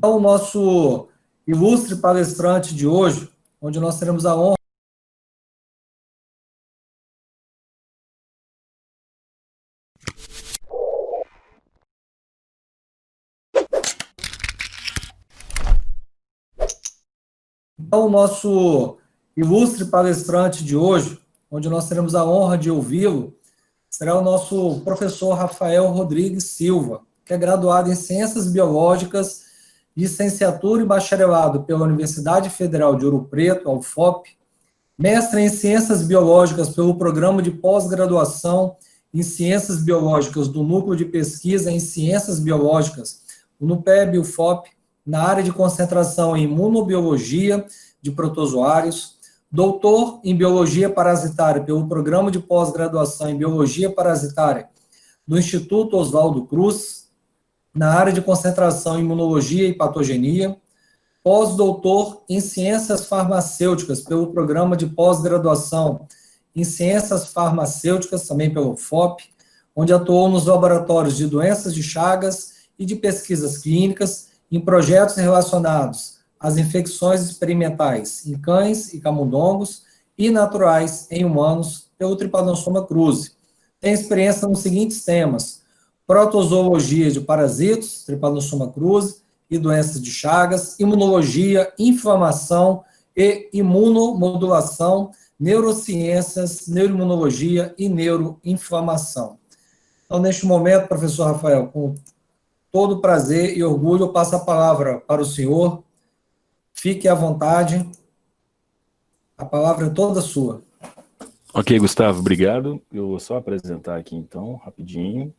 Então, o nosso ilustre palestrante de hoje, onde nós teremos a honra Então, o nosso ilustre palestrante de hoje, onde nós teremos a honra de ouvi-lo, será o nosso professor Rafael Rodrigues Silva, que é graduado em Ciências Biológicas, licenciatura e bacharelado pela Universidade Federal de Ouro Preto, a UFOP, mestre em Ciências Biológicas pelo Programa de Pós-Graduação em Ciências Biológicas do Núcleo de Pesquisa em Ciências Biológicas, o NUPEB-UFOP, na área de concentração em Imunobiologia de Protozoários, doutor em Biologia Parasitária pelo Programa de Pós-Graduação em Biologia Parasitária do Instituto Oswaldo Cruz, na área de concentração em Imunologia e Patogenia, pós-doutor em Ciências Farmacêuticas pelo Programa de Pós-Graduação em Ciências Farmacêuticas, também pelo UFOP, onde atuou nos laboratórios de doenças de Chagas e de pesquisas clínicas em projetos relacionados às infecções experimentais em cães e camundongos e naturais em humanos pelo Trypanosoma cruzi. Tem experiência nos seguintes temas: protozoologia de parasitos, Trypanosoma cruzi, e doenças de Chagas, imunologia, inflamação e imunomodulação, neurociências, neuroimunologia e neuroinflamação. Então, neste momento, professor Rafael, com todo prazer e orgulho, eu passo a palavra para o senhor. Fique à vontade. A palavra é toda sua. Ok, Gustavo, obrigado. Eu vou só apresentar aqui, então, rapidinho.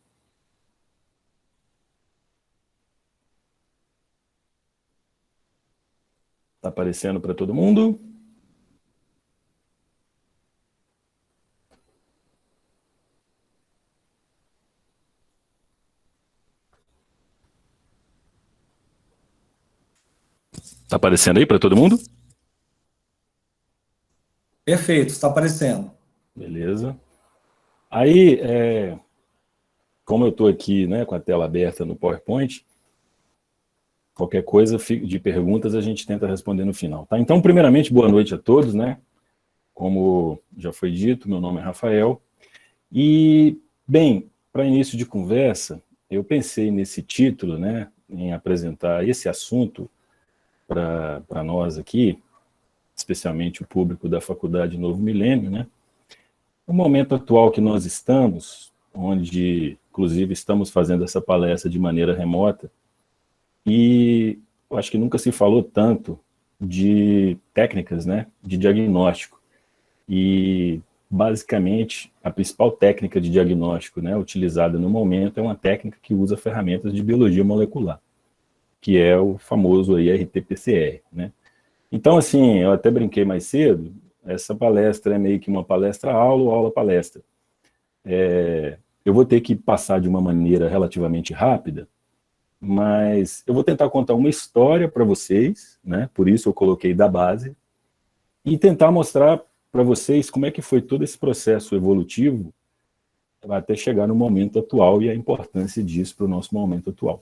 Está aparecendo para todo mundo? Está aparecendo aí para todo mundo? Perfeito, está aparecendo. Beleza. Aí, como eu estou aqui, né, com a tela aberta no PowerPoint, qualquer coisa de perguntas a gente tenta responder no final, tá? Então, primeiramente, boa noite a todos, né? Como já foi dito, meu nome é Rafael. E, bem, para início de conversa, eu pensei nesse título, né, em apresentar esse assunto para nós aqui, especialmente o público da Faculdade Novo Milênio, né? O momento atual que nós estamos, onde, inclusive, estamos fazendo essa palestra de maneira remota, e eu acho que nunca se falou tanto de técnicas, né, de diagnóstico. E, basicamente, a principal técnica de diagnóstico, né, utilizada no momento é uma técnica que usa ferramentas de biologia molecular, que é o famoso aí RT-PCR, né? Então, assim, eu até brinquei mais cedo, essa palestra é meio que uma palestra-aula ou aula-palestra. Eu vou ter que passar de uma maneira relativamente rápida, mas eu vou tentar contar uma história para vocês, né? Por isso eu coloquei da base, e tentar mostrar para vocês como é que foi todo esse processo evolutivo até chegar no momento atual e a importância disso para o nosso momento atual.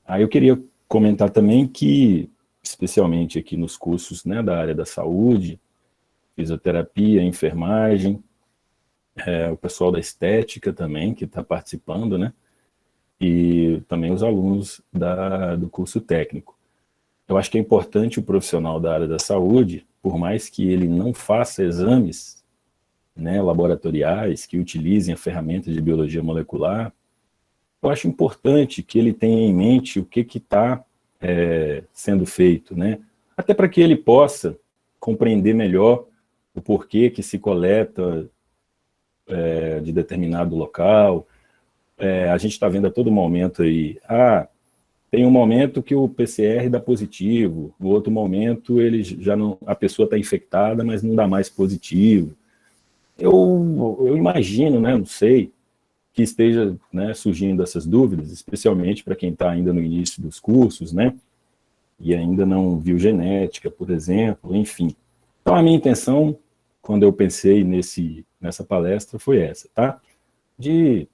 Aí eu queria comentar também que, especialmente aqui nos cursos, né, da área da saúde, fisioterapia, enfermagem, o pessoal da estética também, que está participando, né? E também os alunos do curso técnico. Eu acho que é importante o profissional da área da saúde, por mais que ele não faça exames, né, laboratoriais, que utilizem a ferramenta de biologia molecular, eu acho importante que ele tenha em mente o que está sendo feito, né? Até para que ele possa compreender melhor o porquê que se coleta de determinado local. A gente está vendo a todo momento aí, tem um momento que o PCR dá positivo, no outro momento ele já não, a pessoa está infectada, mas não dá mais positivo. Eu imagino, né, não sei, que esteja, né, surgindo essas dúvidas, especialmente para quem está ainda no início dos cursos, né, e ainda não viu genética, por exemplo, enfim. Então, a minha intenção, quando eu pensei nessa palestra, foi essa, tá? De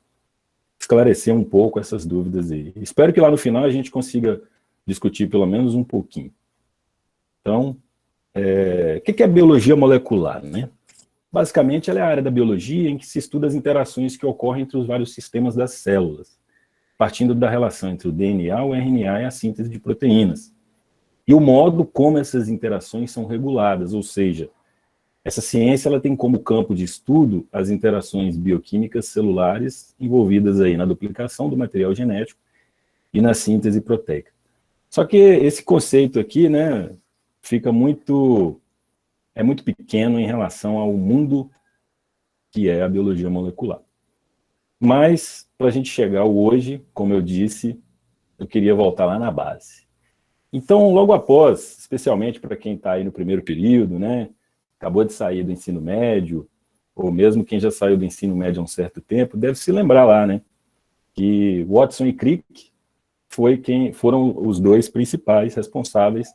esclarecer um pouco essas dúvidas aí. Espero que lá no final a gente consiga discutir pelo menos um pouquinho. Então, o que é biologia molecular, né? Basicamente, ela é a área da biologia em que se estuda as interações que ocorrem entre os vários sistemas das células, partindo da relação entre o DNA, o RNA e a síntese de proteínas. E o modo como essas interações são reguladas, ou seja, essa ciência ela tem como campo de estudo as interações bioquímicas celulares envolvidas aí na duplicação do material genético e na síntese proteica. Só que esse conceito aqui, né, fica muito pequeno em relação ao mundo que é a biologia molecular. Mas, para a gente chegar ao hoje, como eu disse, eu queria voltar lá na base. Então, logo após, especialmente para quem está aí no primeiro período, né, acabou de sair do ensino médio, ou mesmo quem já saiu do ensino médio há um certo tempo, deve se lembrar lá, né, que Watson e Crick foram os dois principais responsáveis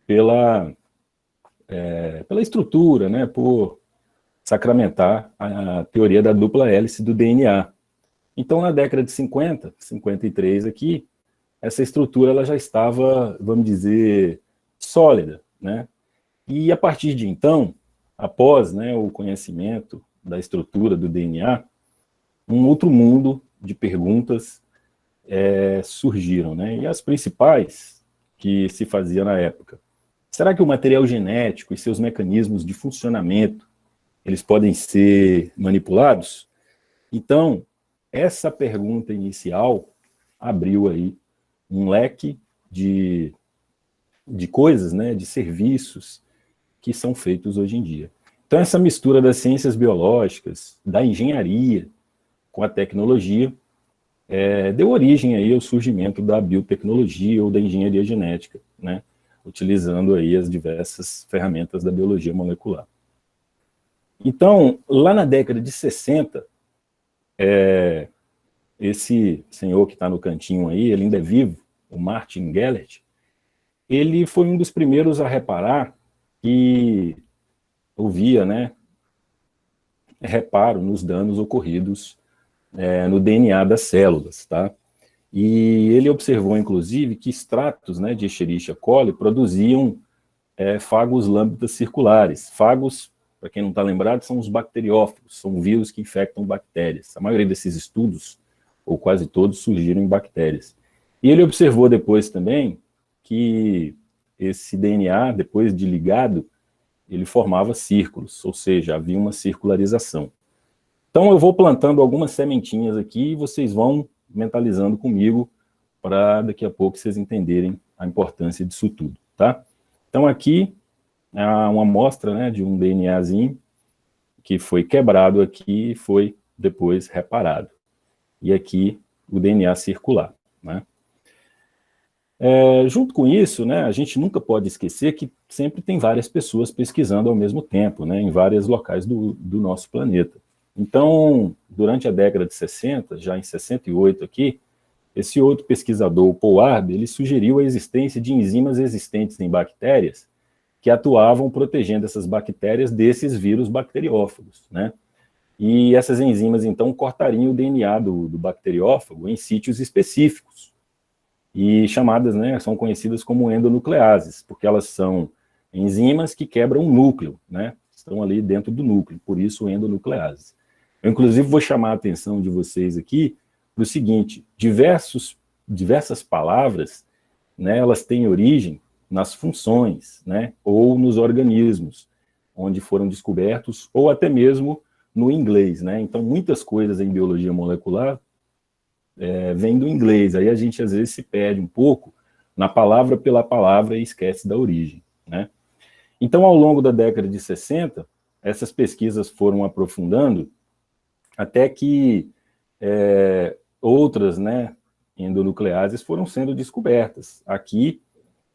pela estrutura, né, por sacramentar a teoria da dupla hélice do DNA. Então, na década de 50, 53 aqui, essa estrutura ela já estava, vamos dizer, sólida, né? E a partir de então, após, né, o conhecimento da estrutura do DNA, um outro mundo de perguntas surgiram, né? E as principais que se fazia na época. Será que o material genético e seus mecanismos de funcionamento, eles podem ser manipulados? Então, essa pergunta inicial abriu aí um leque de coisas, né, de serviços que são feitos hoje em dia. Então, essa mistura das ciências biológicas, da engenharia com a tecnologia, deu origem aí ao surgimento da biotecnologia ou da engenharia genética, né, utilizando aí as diversas ferramentas da biologia molecular. Então, lá na década de 60, esse senhor que está no cantinho aí, ele ainda é vivo, o Martin Gellert, ele foi um dos primeiros a reparar que havia, né, reparo nos danos ocorridos no DNA das células, tá? E ele observou, inclusive, que extratos, né, de Escherichia coli produziam fagos lambdas circulares. Fagos, para quem não está lembrado, são os bacteriófagos, são vírus que infectam bactérias. A maioria desses estudos, ou quase todos, surgiram em bactérias. E ele observou depois também que esse DNA, depois de ligado, ele formava círculos, ou seja, havia uma circularização. Então eu vou plantando algumas sementinhas aqui e vocês vão mentalizando comigo para daqui a pouco vocês entenderem a importância disso tudo, tá? Então aqui é uma amostra, né, de um DNAzinho que foi quebrado aqui e foi depois reparado. E aqui o DNA circular, né? Junto com isso, né, a gente nunca pode esquecer que sempre tem várias pessoas pesquisando ao mesmo tempo, né, em vários locais do nosso planeta. Então, durante a década de 60, já em 68 aqui, esse outro pesquisador, o Paul Arbe, ele sugeriu a existência de enzimas existentes em bactérias que atuavam protegendo essas bactérias desses vírus bacteriófagos, né? E essas enzimas, então, cortariam o DNA do bacteriófago em sítios específicos, e chamadas, né, são conhecidas como endonucleases, porque elas são enzimas que quebram o núcleo, né? Estão ali dentro do núcleo, por isso endonucleases. Eu, inclusive, vou chamar a atenção de vocês aqui para o seguinte: diversas palavras, né, elas têm origem nas funções, né, ou nos organismos, onde foram descobertos, ou até mesmo no inglês, né? Então, muitas coisas em biologia molecular vêm do inglês, aí a gente às vezes se perde um pouco na palavra pela palavra e esquece da origem, né? Então, ao longo da década de 60, essas pesquisas foram aprofundando até que outras, né, endonucleases foram sendo descobertas. Aqui,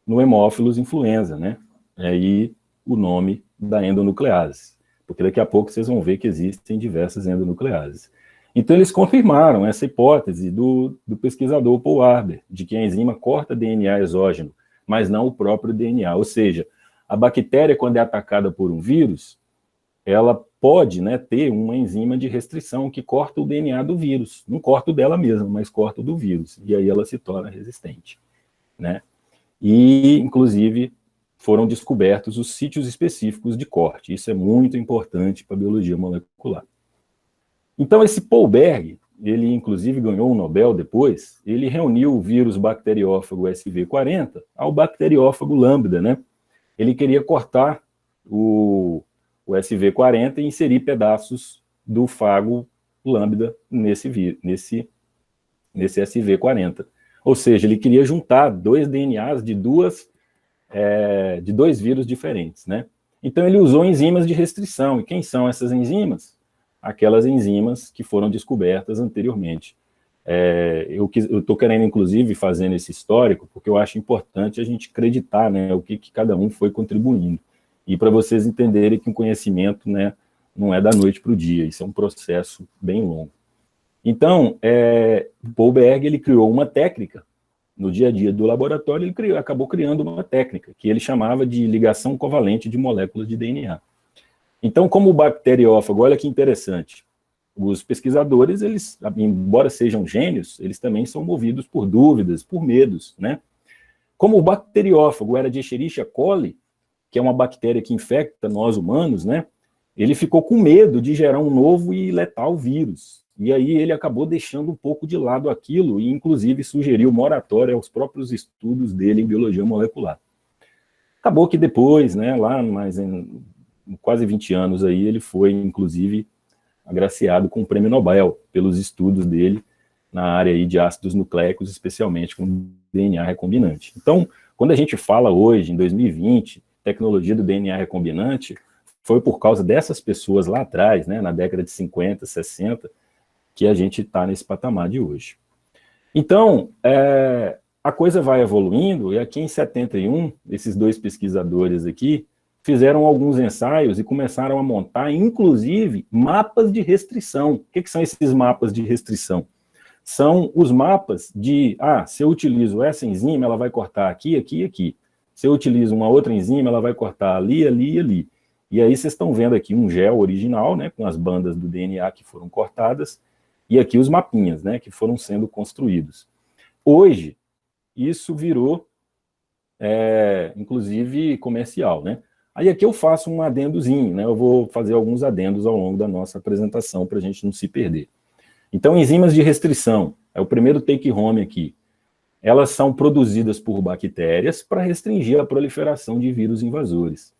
no Haemophilus influenza, né? Aí o nome da endonuclease, porque daqui a pouco vocês vão ver que existem diversas endonucleases. Então, eles confirmaram essa hipótese do pesquisador Paul Arbe, de que a enzima corta DNA exógeno, mas não o próprio DNA. Ou seja, a bactéria, quando é atacada por um vírus, ela pode, né, ter uma enzima de restrição que corta o DNA do vírus. Não corta o dela mesma, mas corta o do vírus. E aí ela se torna resistente, né? e, inclusive, foram descobertos os sítios específicos de corte. Isso é muito importante para a biologia molecular. Então, esse Paul Berg, ele inclusive ganhou um Nobel depois, ele reuniu o vírus bacteriófago SV40 ao bacteriófago lambda, né? Ele queria cortar o SV40 e inserir pedaços do fago lambda nesse SV40. Ou seja, ele queria juntar dois DNAs de dois vírus diferentes, né? Então ele usou enzimas de restrição. E quem são essas enzimas? Aquelas enzimas que foram descobertas anteriormente. Eu estou querendo, inclusive, fazendo esse histórico, porque eu acho importante a gente acreditar, né, o que cada um foi contribuindo. E para vocês entenderem que o conhecimento, né, não é da noite para o dia, isso é um processo bem longo. Então, Paul Berg, ele criou uma técnica, no dia a dia do laboratório, ele acabou criando uma técnica, que ele chamava de ligação covalente de moléculas de DNA. Então, como o bacteriófago, olha que interessante, os pesquisadores, eles, embora sejam gênios, eles também são movidos por dúvidas, por medos, né? Como o bacteriófago era de Escherichia coli, que é uma bactéria que infecta nós humanos, né? Ele ficou com medo de gerar um novo e letal vírus. E aí ele acabou deixando um pouco de lado aquilo e, inclusive, sugeriu moratória aos próprios estudos dele em biologia molecular. Acabou que depois, né, lá mais em quase 20 anos aí, ele foi, inclusive, agraciado com o prêmio Nobel pelos estudos dele na área aí de ácidos nucleicos, especialmente com DNA recombinante. Então, quando a gente fala hoje, em 2020, tecnologia do DNA recombinante, foi por causa dessas pessoas lá atrás, né, na década de 50, 60, que a gente está nesse patamar de hoje. Então, a coisa vai evoluindo, e aqui em 71, esses dois pesquisadores aqui fizeram alguns ensaios e começaram a montar, inclusive, mapas de restrição. O que são esses mapas de restrição? São os mapas de, se eu utilizo essa enzima, ela vai cortar aqui, aqui e aqui. Se eu utilizo uma outra enzima, ela vai cortar ali, ali e ali. E aí vocês estão vendo aqui um gel original, né, com as bandas do DNA que foram cortadas, e aqui os mapinhas, né, que foram sendo construídos. Hoje, isso virou, inclusive, comercial, né? Aí aqui eu faço um adendozinho, né? Eu vou fazer alguns adendos ao longo da nossa apresentação para a gente não se perder. Então, enzimas de restrição, é o primeiro take-home aqui. Elas são produzidas por bactérias para restringir a proliferação de vírus invasores.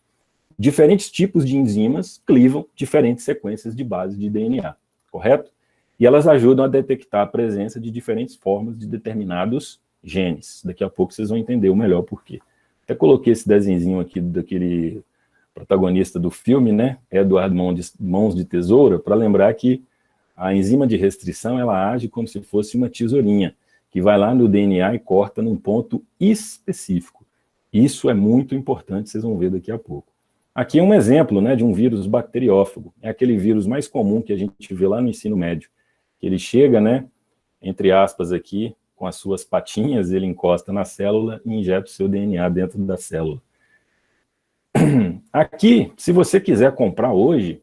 Diferentes tipos de enzimas clivam diferentes sequências de base de DNA, correto? E elas ajudam a detectar a presença de diferentes formas de determinados genes. Daqui a pouco vocês vão entender o melhor porquê. Até coloquei esse desenho aqui daquele protagonista do filme, né, Edward Mãos de Tesoura, para lembrar que a enzima de restrição, ela age como se fosse uma tesourinha, que vai lá no DNA e corta num ponto específico. Isso é muito importante, vocês vão ver daqui a pouco. Aqui é um exemplo, né, de um vírus bacteriófago. É aquele vírus mais comum que a gente vê lá no ensino médio. Que ele chega, né, entre aspas aqui, com as suas patinhas, ele encosta na célula e injeta o seu DNA dentro da célula. Aqui, se você quiser comprar hoje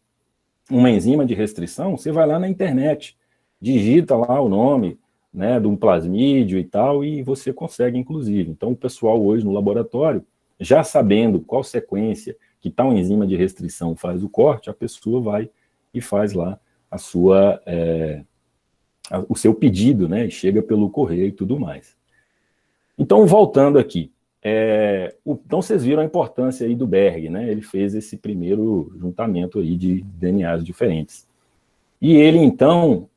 uma enzima de restrição, você vai lá na internet, digita lá o nome, né, de um plasmídio e tal, e você consegue, inclusive. Então, o pessoal hoje no laboratório, já sabendo qual sequência que tal enzima de restrição faz o corte, a pessoa vai e faz lá a sua, o seu pedido, né, e chega pelo correio e tudo mais. Então, voltando aqui, então vocês viram a importância aí do Berg, né, ele fez esse primeiro juntamento aí de DNAs diferentes. E ele, então,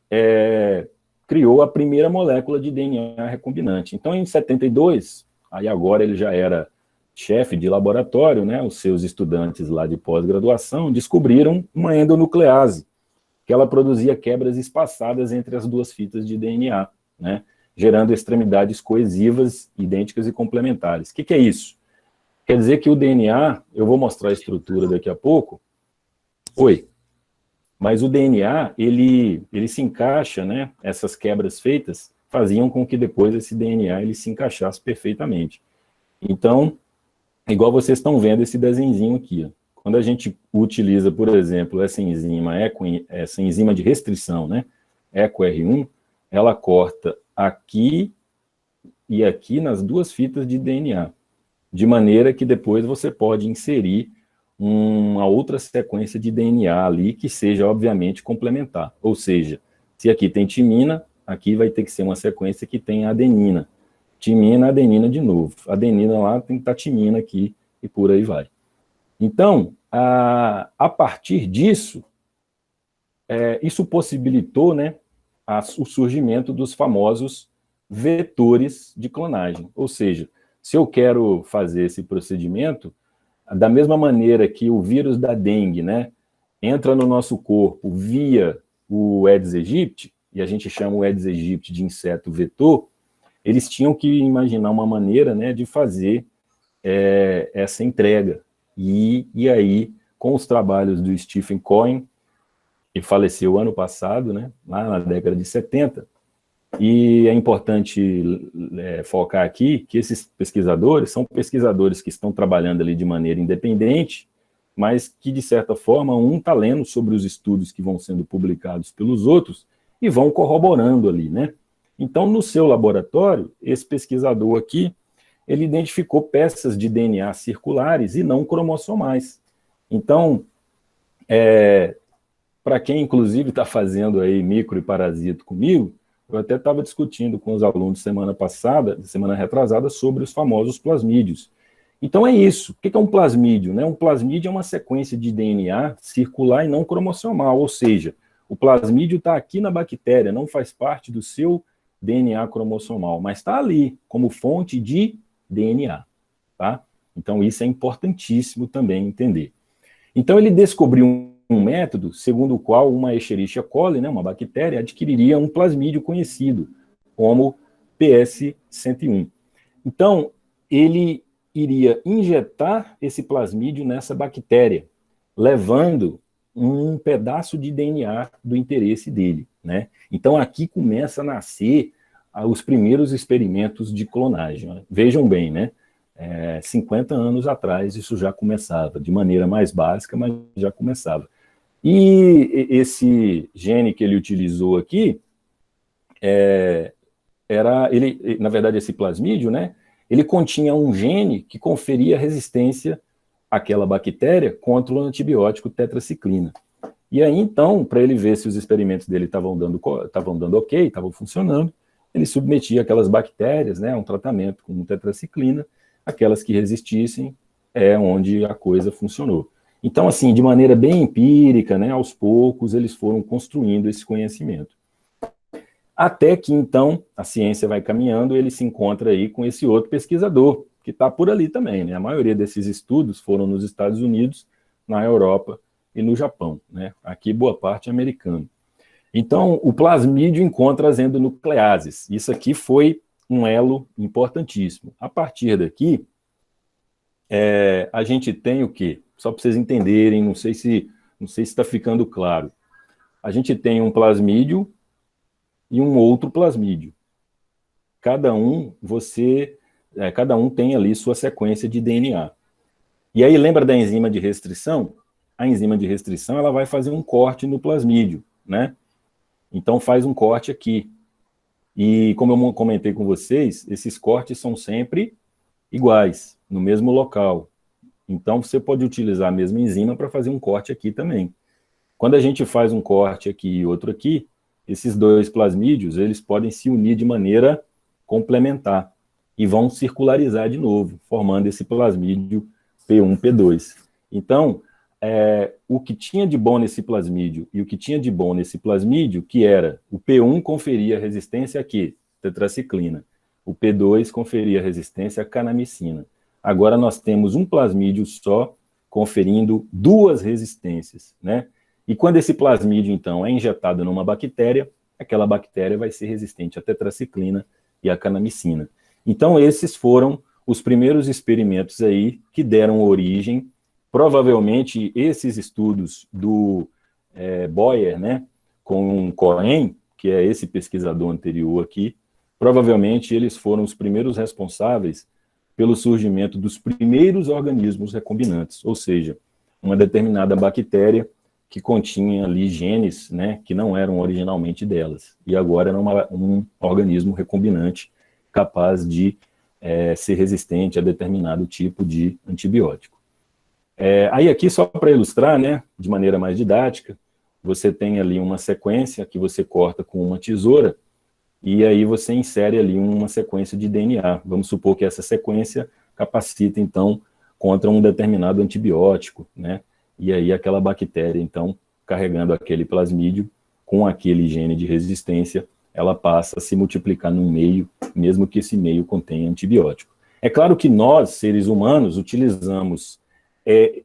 criou a primeira molécula de DNA recombinante. Então, em 72, aí agora ele já era chefe de laboratório, né, os seus estudantes lá de pós-graduação descobriram uma endonuclease, que ela produzia quebras espaçadas entre as duas fitas de DNA, né, gerando extremidades coesivas, idênticas e complementares. O que é isso? Quer dizer que o DNA, eu vou mostrar a estrutura daqui a pouco. Mas o DNA, ele se encaixa, né, essas quebras feitas faziam com que depois esse DNA ele se encaixasse perfeitamente. Então, igual vocês estão vendo esse desenho aqui, ó. Quando a gente utiliza, por exemplo, essa enzima de restrição, né, EcoR1, ela corta aqui e aqui nas duas fitas de DNA. de maneira que depois você pode inserir uma outra sequência de DNA ali que seja, obviamente, complementar. Ou seja, se aqui tem timina, aqui vai ter que ser uma sequência que tem adenina. Timina, adenina de novo. Adenina lá tem que estar timina aqui e por aí vai. Então, a partir disso, isso possibilitou, né, o surgimento dos famosos vetores de clonagem. Ou seja, se eu quero fazer esse procedimento, da mesma maneira que o vírus da dengue, né, entra no nosso corpo via o Aedes aegypti, e a gente chama o Aedes aegypti de inseto vetor, eles tinham que imaginar uma maneira, né, de fazer essa entrega. E aí, com os trabalhos do Stephen Cohen, que faleceu ano passado, né, lá na década de 70, e é importante focar aqui que esses pesquisadores são pesquisadores que estão trabalhando ali de maneira independente, mas que, de certa forma, um está lendo sobre os estudos que vão sendo publicados pelos outros e vão corroborando ali, né? Então, no seu laboratório, esse pesquisador aqui, ele identificou peças de DNA circulares e não cromossomais. Então, para quem, inclusive, está fazendo aí micro e parasito comigo, eu até estava discutindo com os alunos semana retrasada, sobre os famosos plasmídios. Então é isso. O que é um plasmídio, né? Um plasmídio é uma sequência de DNA circular e não cromossomal, ou seja, o plasmídio está aqui na bactéria, não faz parte do seu DNA cromossomal, mas está ali como fonte de DNA, tá? Então isso é importantíssimo também entender. Então ele descobriu um método segundo o qual uma Escherichia coli, né, uma bactéria, adquiriria um plasmídio conhecido como PS101. Então, ele iria injetar esse plasmídio nessa bactéria, levando um pedaço de DNA do interesse dele, né? Então, aqui começa a nascer os primeiros experimentos de clonagem, né? Vejam bem, né? 50 anos atrás isso já começava, de maneira mais básica, mas já começava. E esse gene que ele utilizou aqui, na verdade, esse plasmídio, né, ele continha um gene que conferia resistência àquela bactéria contra o antibiótico tetraciclina. E aí, então, para ele ver se os experimentos dele estavam dando ok, estavam funcionando, ele submetia aquelas bactérias, né, a um tratamento com tetraciclina, aquelas que resistissem onde a coisa funcionou. Então, assim, de maneira bem empírica, né, aos poucos, eles foram construindo esse conhecimento. Até que, então, a ciência vai caminhando e ele se encontra aí com esse outro pesquisador, que está por ali também, né? A maioria desses estudos foram nos Estados Unidos, na Europa e no Japão, né? Aqui, boa parte americano. Então, o plasmídio encontra as endonucleases. Isso aqui foi um elo importantíssimo. A partir daqui, a gente tem o quê? Só para vocês entenderem, não sei se está ficando claro. A gente tem um plasmídio e um outro plasmídio. Cada um tem ali sua sequência de DNA. E aí, lembra da enzima de restrição? A enzima de restrição, ela vai fazer um corte no plasmídio, né? Então, faz um corte aqui. E, como eu comentei com vocês, esses cortes são sempre iguais, no mesmo local. Então, você pode utilizar a mesma enzima para fazer um corte aqui também. Quando a gente faz um corte aqui e outro aqui, esses dois plasmídios, eles podem se unir de maneira complementar e vão circularizar de novo, formando esse plasmídio P1, P2. Então, o que tinha de bom nesse plasmídio e o que tinha de bom nesse plasmídio, que era o P1 conferia resistência a quê? Tetraciclina. O P2 conferia resistência a canamicina. Agora nós temos um plasmídio só conferindo duas resistências, né? E quando esse plasmídio, então, é injetado numa bactéria, aquela bactéria vai ser resistente à tetraciclina e à canamicina. Então, esses foram os primeiros experimentos aí que deram origem, provavelmente esses estudos do Boyer, né, com Cohen, que é esse pesquisador anterior aqui, provavelmente eles foram os primeiros responsáveis pelo surgimento dos primeiros organismos recombinantes, ou seja, uma determinada bactéria que continha ali genes, né, que não eram originalmente delas, e agora era um organismo recombinante capaz de ser resistente a determinado tipo de antibiótico. Aí aqui, só para ilustrar, né, de maneira mais didática, você tem ali uma sequência que você corta com uma tesoura, e aí você insere ali uma sequência de DNA. Vamos supor que essa sequência capacita, então, contra um determinado antibiótico, né? E aí aquela bactéria, então, carregando aquele plasmídio, com aquele gene de resistência, ela passa a se multiplicar no meio, mesmo que esse meio contenha antibiótico. É claro que nós, seres humanos, utilizamos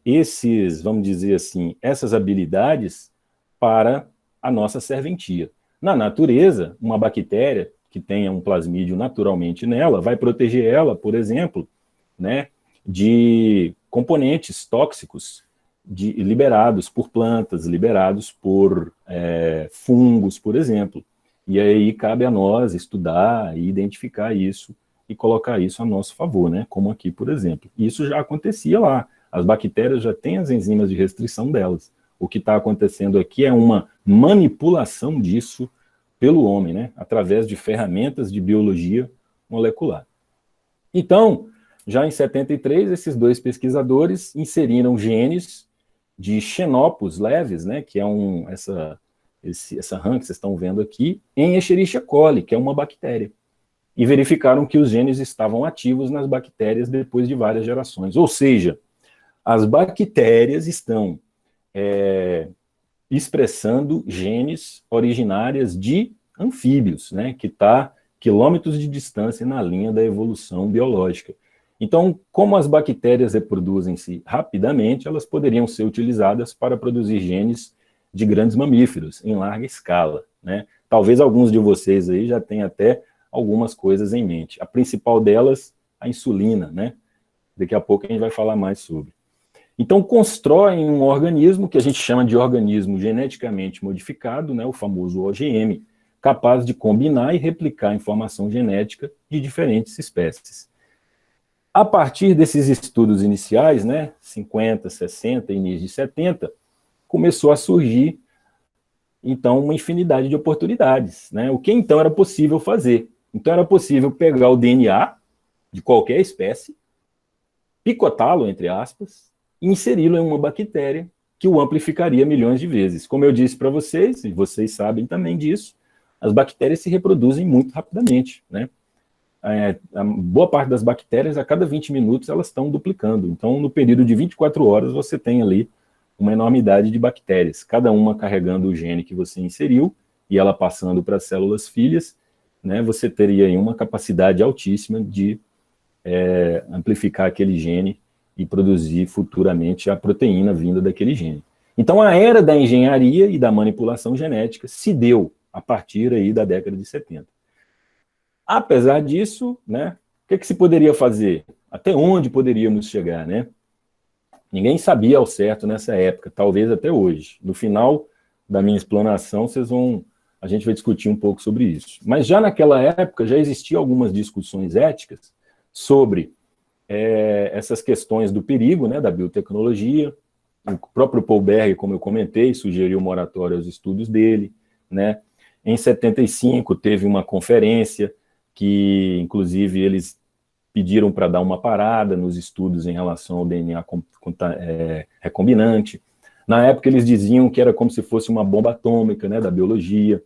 esses, vamos dizer assim, essas habilidades para a nossa serventia. Na natureza, uma bactéria que tenha um plasmídio naturalmente nela, vai proteger ela, por exemplo, né, de componentes tóxicos liberados por plantas, liberados por fungos, por exemplo. E aí cabe a nós estudar e identificar isso e colocar isso a nosso favor, né, como aqui, por exemplo. Isso já acontecia lá. As bactérias já têm as enzimas de restrição delas. O que está acontecendo aqui é uma manipulação disso pelo homem, né, através de ferramentas de biologia molecular. Então, já em 73, esses dois pesquisadores inseriram genes de xenopus leves, né, que é essa rã que vocês estão vendo aqui, em Escherichia coli, que é uma bactéria. E verificaram que os genes estavam ativos nas bactérias depois de várias gerações. Ou seja, as bactérias estão expressando genes originárias de anfíbios, né, que está quilômetros de distância na linha da evolução biológica. Então, como as bactérias reproduzem-se rapidamente, elas poderiam ser utilizadas para produzir genes de grandes mamíferos, em larga escala, né? Talvez alguns de vocês aí já tenham até algumas coisas em mente. A principal delas, a insulina, né? Daqui a pouco a gente vai falar mais sobre. Então, constroem um organismo que a gente chama de organismo geneticamente modificado, né, o famoso OGM, capaz de combinar e replicar a informação genética de diferentes espécies. A partir desses estudos iniciais, né, 50, 60, início de 70, começou a surgir, então, uma infinidade de oportunidades, né? O que então era possível fazer? Então, era possível pegar o DNA de qualquer espécie, picotá-lo, entre aspas, e inseri-lo em uma bactéria que o amplificaria milhões de vezes. Como eu disse para vocês, e vocês sabem também disso, as bactérias se reproduzem muito rapidamente, né? A boa parte das bactérias, a cada 20 minutos, elas estão duplicando. Então, no período de 24 horas, você tem ali uma enormidade de bactérias, cada uma carregando o gene que você inseriu, e ela passando para as células filhas, né? Você teria aí uma capacidade altíssima de amplificar aquele gene e produzir futuramente a proteína vinda daquele gene. Então, a era da engenharia e da manipulação genética se deu a partir aí da década de 70. Apesar disso, né, o que se poderia fazer? Até onde poderíamos chegar, né? Ninguém sabia ao certo nessa época, talvez até hoje. No final da minha explanação, a gente vai discutir um pouco sobre isso. Mas já naquela época, já existiam algumas discussões éticas sobre essas questões do perigo, né, da biotecnologia. O próprio Paul Berg, como eu comentei, sugeriu moratória aos estudos dele, né? Em 75 teve uma conferência que, inclusive, eles pediram para dar uma parada nos estudos em relação ao DNA recombinante. Na época eles diziam que era como se fosse uma bomba atômica, né, da biologia,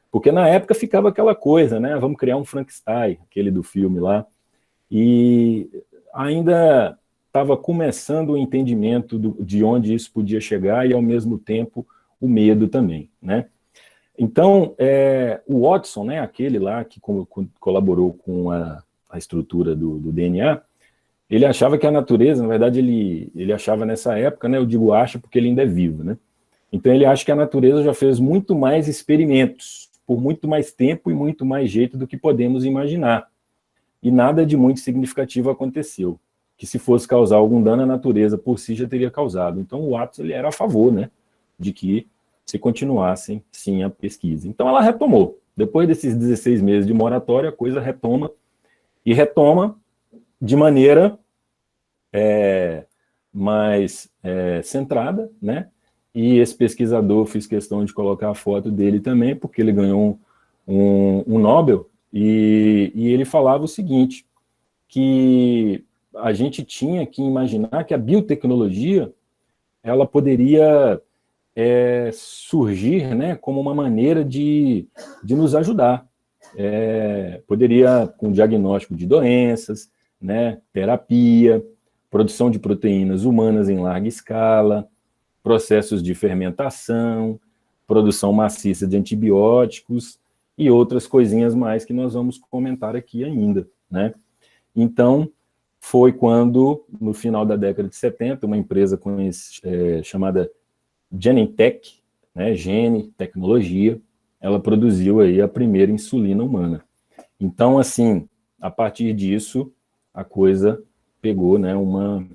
porque na época ficava aquela coisa, né, vamos criar um Frankenstein, aquele do filme lá, e ainda estava começando o entendimento de onde isso podia chegar e, ao mesmo tempo, o medo também, né? Então, o Watson, né, aquele lá que colaborou com a estrutura do DNA, ele achava que a natureza, na verdade, ele achava nessa época, né, eu digo acha porque ele ainda é vivo, né? Então, ele acha que a natureza já fez muito mais experimentos, por muito mais tempo e muito mais jeito do que podemos imaginar. E nada de muito significativo aconteceu. Que se fosse causar algum dano à natureza por si já teria causado. Então, o Watson, ele era a favor, né, de que se continuassem, sim, a pesquisa. Então, ela retomou. Depois desses 16 meses de moratória, a coisa retoma, e retoma de maneira mais centrada, né? E esse pesquisador, fiz questão de colocar a foto dele também, porque ele ganhou um Nobel, e ele falava o seguinte, que a gente tinha que imaginar que a biotecnologia ela poderia surgir, né, como uma maneira de nos ajudar. Poderia, com diagnóstico de doenças, né, terapia, produção de proteínas humanas em larga escala, processos de fermentação, produção maciça de antibióticos e outras coisinhas mais que nós vamos comentar aqui ainda, né? Então, foi quando, no final da década de 70, uma empresa chamada Genentech, né, Gene Tecnologia, ela produziu aí a primeira insulina humana. Então, assim, a partir disso, a coisa pegou, né, uma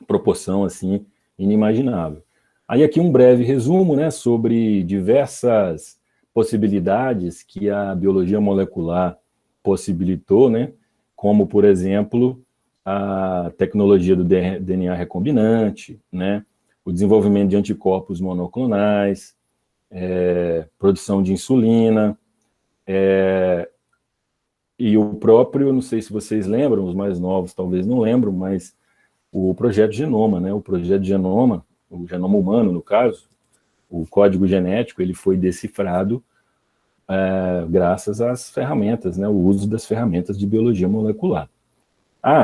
proporção, assim, inimaginável. Aí aqui um breve resumo, né, sobre diversas possibilidades que a biologia molecular possibilitou, né, como, por exemplo, a tecnologia do DNA recombinante, né, o desenvolvimento de anticorpos monoclonais, produção de insulina, e o próprio, não sei se vocês lembram, os mais novos talvez não lembram, mas o projeto Genoma, né, o projeto Genoma, o genoma humano, no caso, o código genético, ele foi decifrado graças às ferramentas, né, o uso das ferramentas de biologia molecular.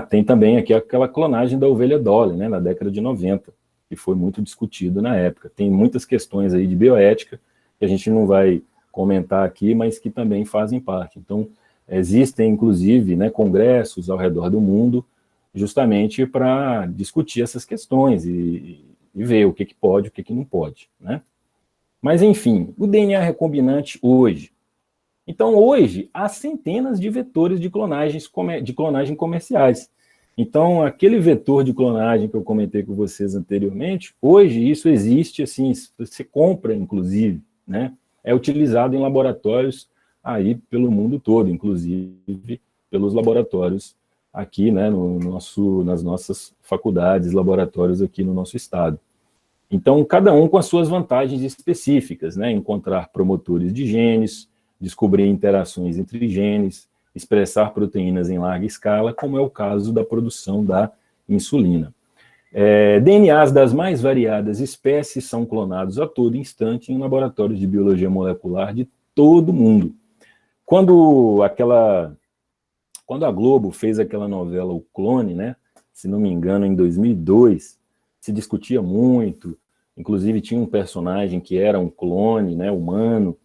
Tem também aqui aquela clonagem da ovelha Dolly, né, na década de 90, que foi muito discutido na época. Tem muitas questões aí de bioética, que a gente não vai comentar aqui, mas que também fazem parte. Então, existem, inclusive, né, congressos ao redor do mundo, justamente para discutir essas questões e ver o que pode e o que não pode, né? Mas, enfim, o DNA recombinante hoje. Então, hoje, há centenas de vetores de clonagem comerciais. Então, aquele vetor de clonagem que eu comentei com vocês anteriormente, hoje isso existe, assim, você compra, inclusive, né? É utilizado em laboratórios aí pelo mundo todo, inclusive pelos laboratórios aqui, né, nas nossas faculdades, laboratórios aqui no nosso estado. Então, cada um com as suas vantagens específicas, né? Encontrar promotores de genes, descobrir interações entre genes, expressar proteínas em larga escala, como é o caso da produção da insulina. DNAs das mais variadas espécies são clonados a todo instante em laboratórios de biologia molecular de todo o mundo. Quando a Globo fez aquela novela O Clone, né, se não me engano, em 2002, se discutia muito, inclusive tinha um personagem que era um clone, né, humano.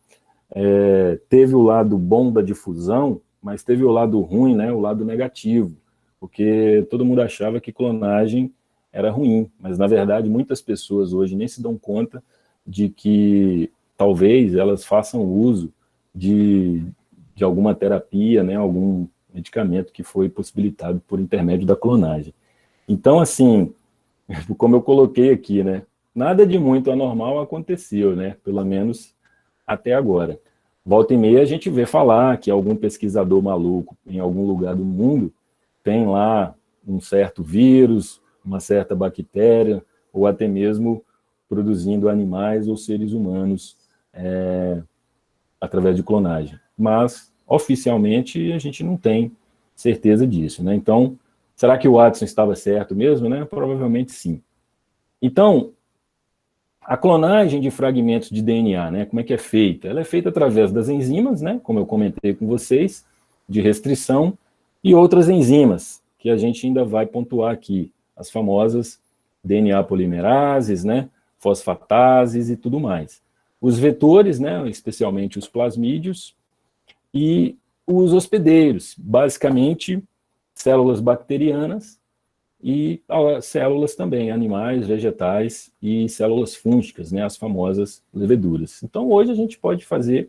Teve o lado bom da difusão, mas teve o lado ruim, né, o lado negativo, porque todo mundo achava que clonagem era ruim, mas na verdade muitas pessoas hoje nem se dão conta de que talvez elas façam uso de alguma terapia, né, algum medicamento que foi possibilitado por intermédio da clonagem. Então, assim, como eu coloquei aqui, né, nada de muito anormal aconteceu, né, pelo menos até agora. Volta e meia a gente vê falar que algum pesquisador maluco em algum lugar do mundo tem lá um certo vírus, uma certa bactéria, ou até mesmo produzindo animais ou seres humanos através de clonagem. Mas, oficialmente, a gente não tem certeza disso, né? Então, será que o Watson estava certo mesmo, né? Provavelmente sim. Então, a clonagem de fragmentos de DNA, né, como é que é feita? Ela é feita através das enzimas, né, como eu comentei com vocês, de restrição, e outras enzimas, que a gente ainda vai pontuar aqui, as famosas DNA polimerases, né, fosfatases e tudo mais. Os vetores, né, especialmente os plasmídios, e os hospedeiros, basicamente células bacterianas, e células também, animais, vegetais e células fúngicas, né, as famosas leveduras. Então, hoje a gente pode fazer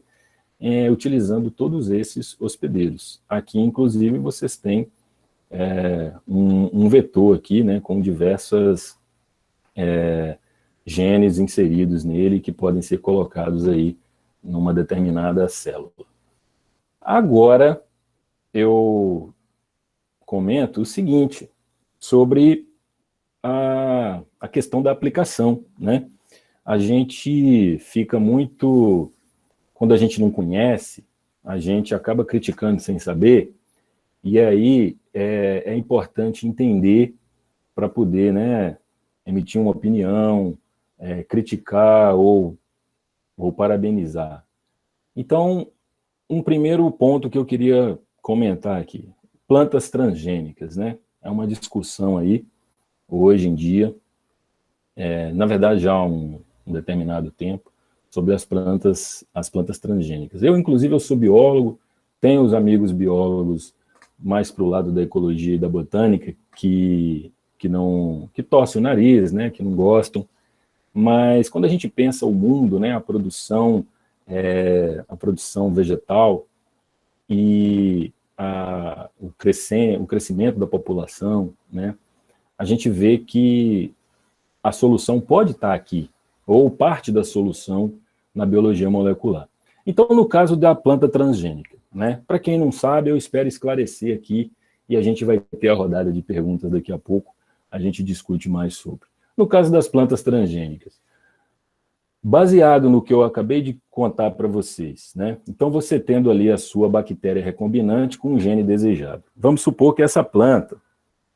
utilizando todos esses hospedeiros. Aqui, inclusive, vocês têm um vetor aqui, né, com diversas genes inseridos nele que podem ser colocados aí numa determinada célula. Agora, eu comento o seguinte sobre a questão da aplicação, né? A gente fica muito... Quando a gente não conhece, a gente acaba criticando sem saber, e aí é importante entender para poder, né, emitir uma opinião, criticar ou parabenizar. Então, um primeiro ponto que eu queria comentar aqui, plantas transgênicas, né? É uma discussão aí, hoje em dia, na verdade já há um determinado tempo, sobre as plantas transgênicas. Inclusive, eu sou biólogo, tenho os amigos biólogos mais para o lado da ecologia e da botânica que torcem o nariz, né, que não gostam, mas quando a gente pensa o mundo, né, a produção vegetal e o crescimento da população, né, a gente vê que a solução pode estar aqui, ou parte da solução na biologia molecular. Então, no caso da planta transgênica, né, para quem não sabe, eu espero esclarecer aqui, e a gente vai ter a rodada de perguntas daqui a pouco, a gente discute mais sobre. No caso das plantas transgênicas, baseado no que eu acabei de contar para vocês, né? Então, você tendo ali a sua bactéria recombinante com um gene desejado. Vamos supor que essa planta,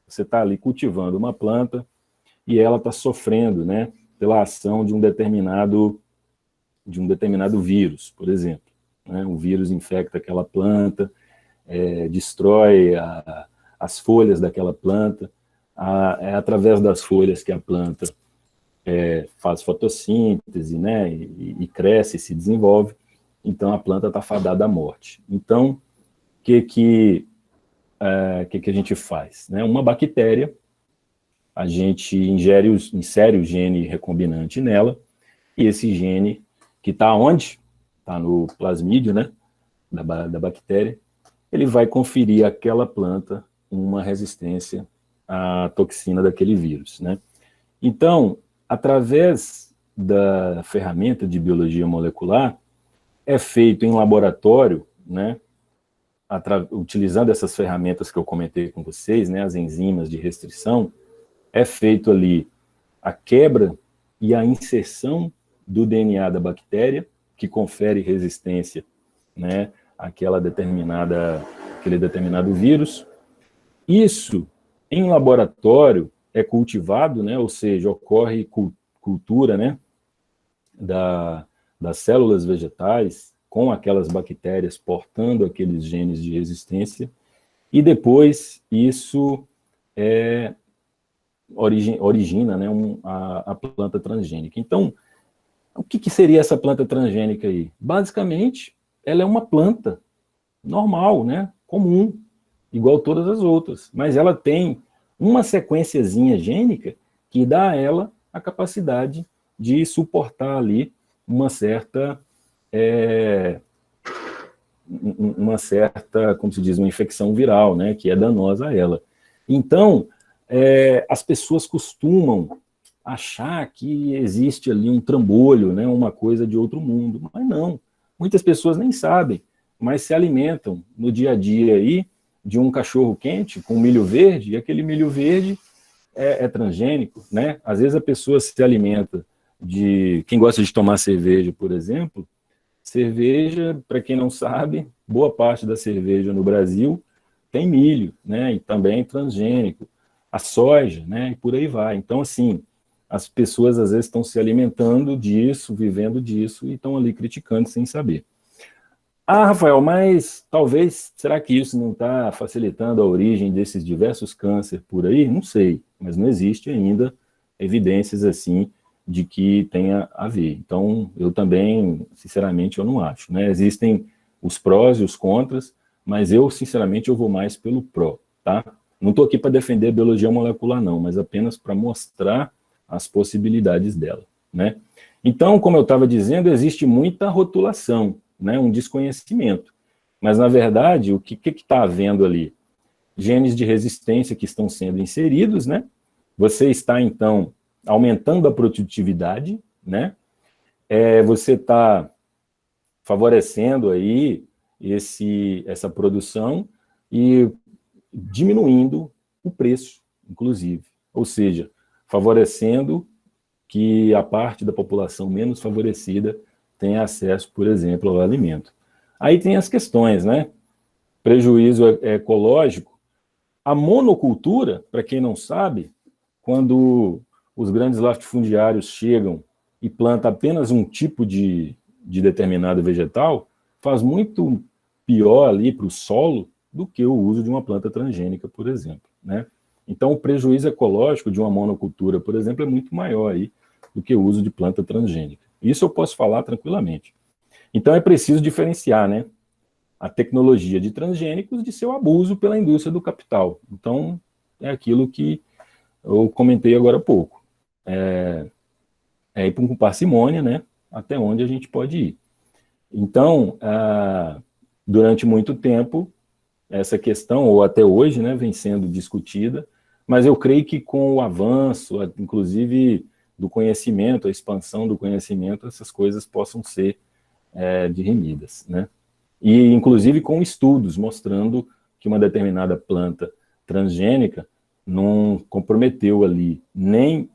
você está ali cultivando uma planta e ela está sofrendo, né, pela ação de um determinado vírus, por exemplo. Né? Um vírus infecta aquela planta, destrói as folhas daquela planta, é através das folhas que a planta faz fotossíntese, né, e cresce, se desenvolve, então a planta está fadada à morte. Então, o que a gente faz? Né? Uma bactéria, a gente insere o gene recombinante nela, e esse gene, que está onde? Está no plasmídio, né, da bactéria, ele vai conferir àquela planta uma resistência à toxina daquele vírus, né? Então, através da ferramenta de biologia molecular, é feito em laboratório, né, utilizando essas ferramentas que eu comentei com vocês, né, as enzimas de restrição, é feito ali a quebra e a inserção do DNA da bactéria, que confere resistência, né, àquele determinado vírus. Isso, em laboratório, é cultivado, né, ou seja, ocorre cultura, né, das células vegetais com aquelas bactérias portando aqueles genes de resistência, e depois isso origina, né, a planta transgênica. Então, o que seria essa planta transgênica aí? Basicamente, ela é uma planta normal, né, comum, igual todas as outras, mas ela tem uma sequenciazinha gênica que dá a ela a capacidade de suportar ali uma certa, como se diz, uma infecção viral, né, que é danosa a ela. Então, as pessoas costumam achar que existe ali um trambolho, né, uma coisa de outro mundo, mas não. Muitas pessoas nem sabem, mas se alimentam no dia a dia aí de um cachorro quente com milho verde, e aquele milho verde é transgênico, né? Às vezes a pessoa se alimenta de... Quem gosta de tomar cerveja, por exemplo, cerveja, para quem não sabe, boa parte da cerveja no Brasil tem milho, né? E também transgênico. A soja, né? E por aí vai. Então, assim, as pessoas às vezes estão se alimentando disso, vivendo disso, e estão ali criticando sem saber. Rafael, mas talvez, será que isso não está facilitando a origem desses diversos cânceres por aí? Não sei, mas não existe ainda evidências assim de que tenha a ver. Então, eu também, sinceramente, eu não acho, né? Existem os prós e os contras, mas eu, sinceramente, eu vou mais pelo pró, tá? Não estou aqui para defender a biologia molecular, não, mas apenas para mostrar as possibilidades dela, né? Então, como eu estava dizendo, existe muita rotulação, né, um desconhecimento. Mas, na verdade, o que está havendo ali? Genes de resistência que estão sendo inseridos, né? Você está, então, aumentando a produtividade, né? Você está favorecendo aí essa produção e diminuindo o preço, inclusive. Ou seja, favorecendo que a parte da população menos favorecida tenha acesso, por exemplo, ao alimento. Aí tem as questões, né? Prejuízo ecológico, A monocultura, para quem não sabe, quando os grandes latifundiários chegam e plantam apenas um tipo de determinado vegetal, faz muito pior ali para o solo do que o uso de uma planta transgênica, por exemplo, né? Então, o prejuízo ecológico de uma monocultura, por exemplo, é muito maior aí do que o uso de planta transgênica. Isso eu posso falar tranquilamente. Então, é preciso diferenciar, né, a tecnologia de transgênicos de seu abuso pela indústria do capital. Então, é aquilo que eu comentei agora há pouco. É ir com parcimônia, né, até onde a gente pode ir. Então, durante muito tempo, essa questão, ou até hoje, né, vem sendo discutida, mas eu creio que com o avanço, inclusive do conhecimento, a expansão do conhecimento, essas coisas possam ser dirimidas, né? E, inclusive, com estudos mostrando que uma determinada planta transgênica não comprometeu ali nem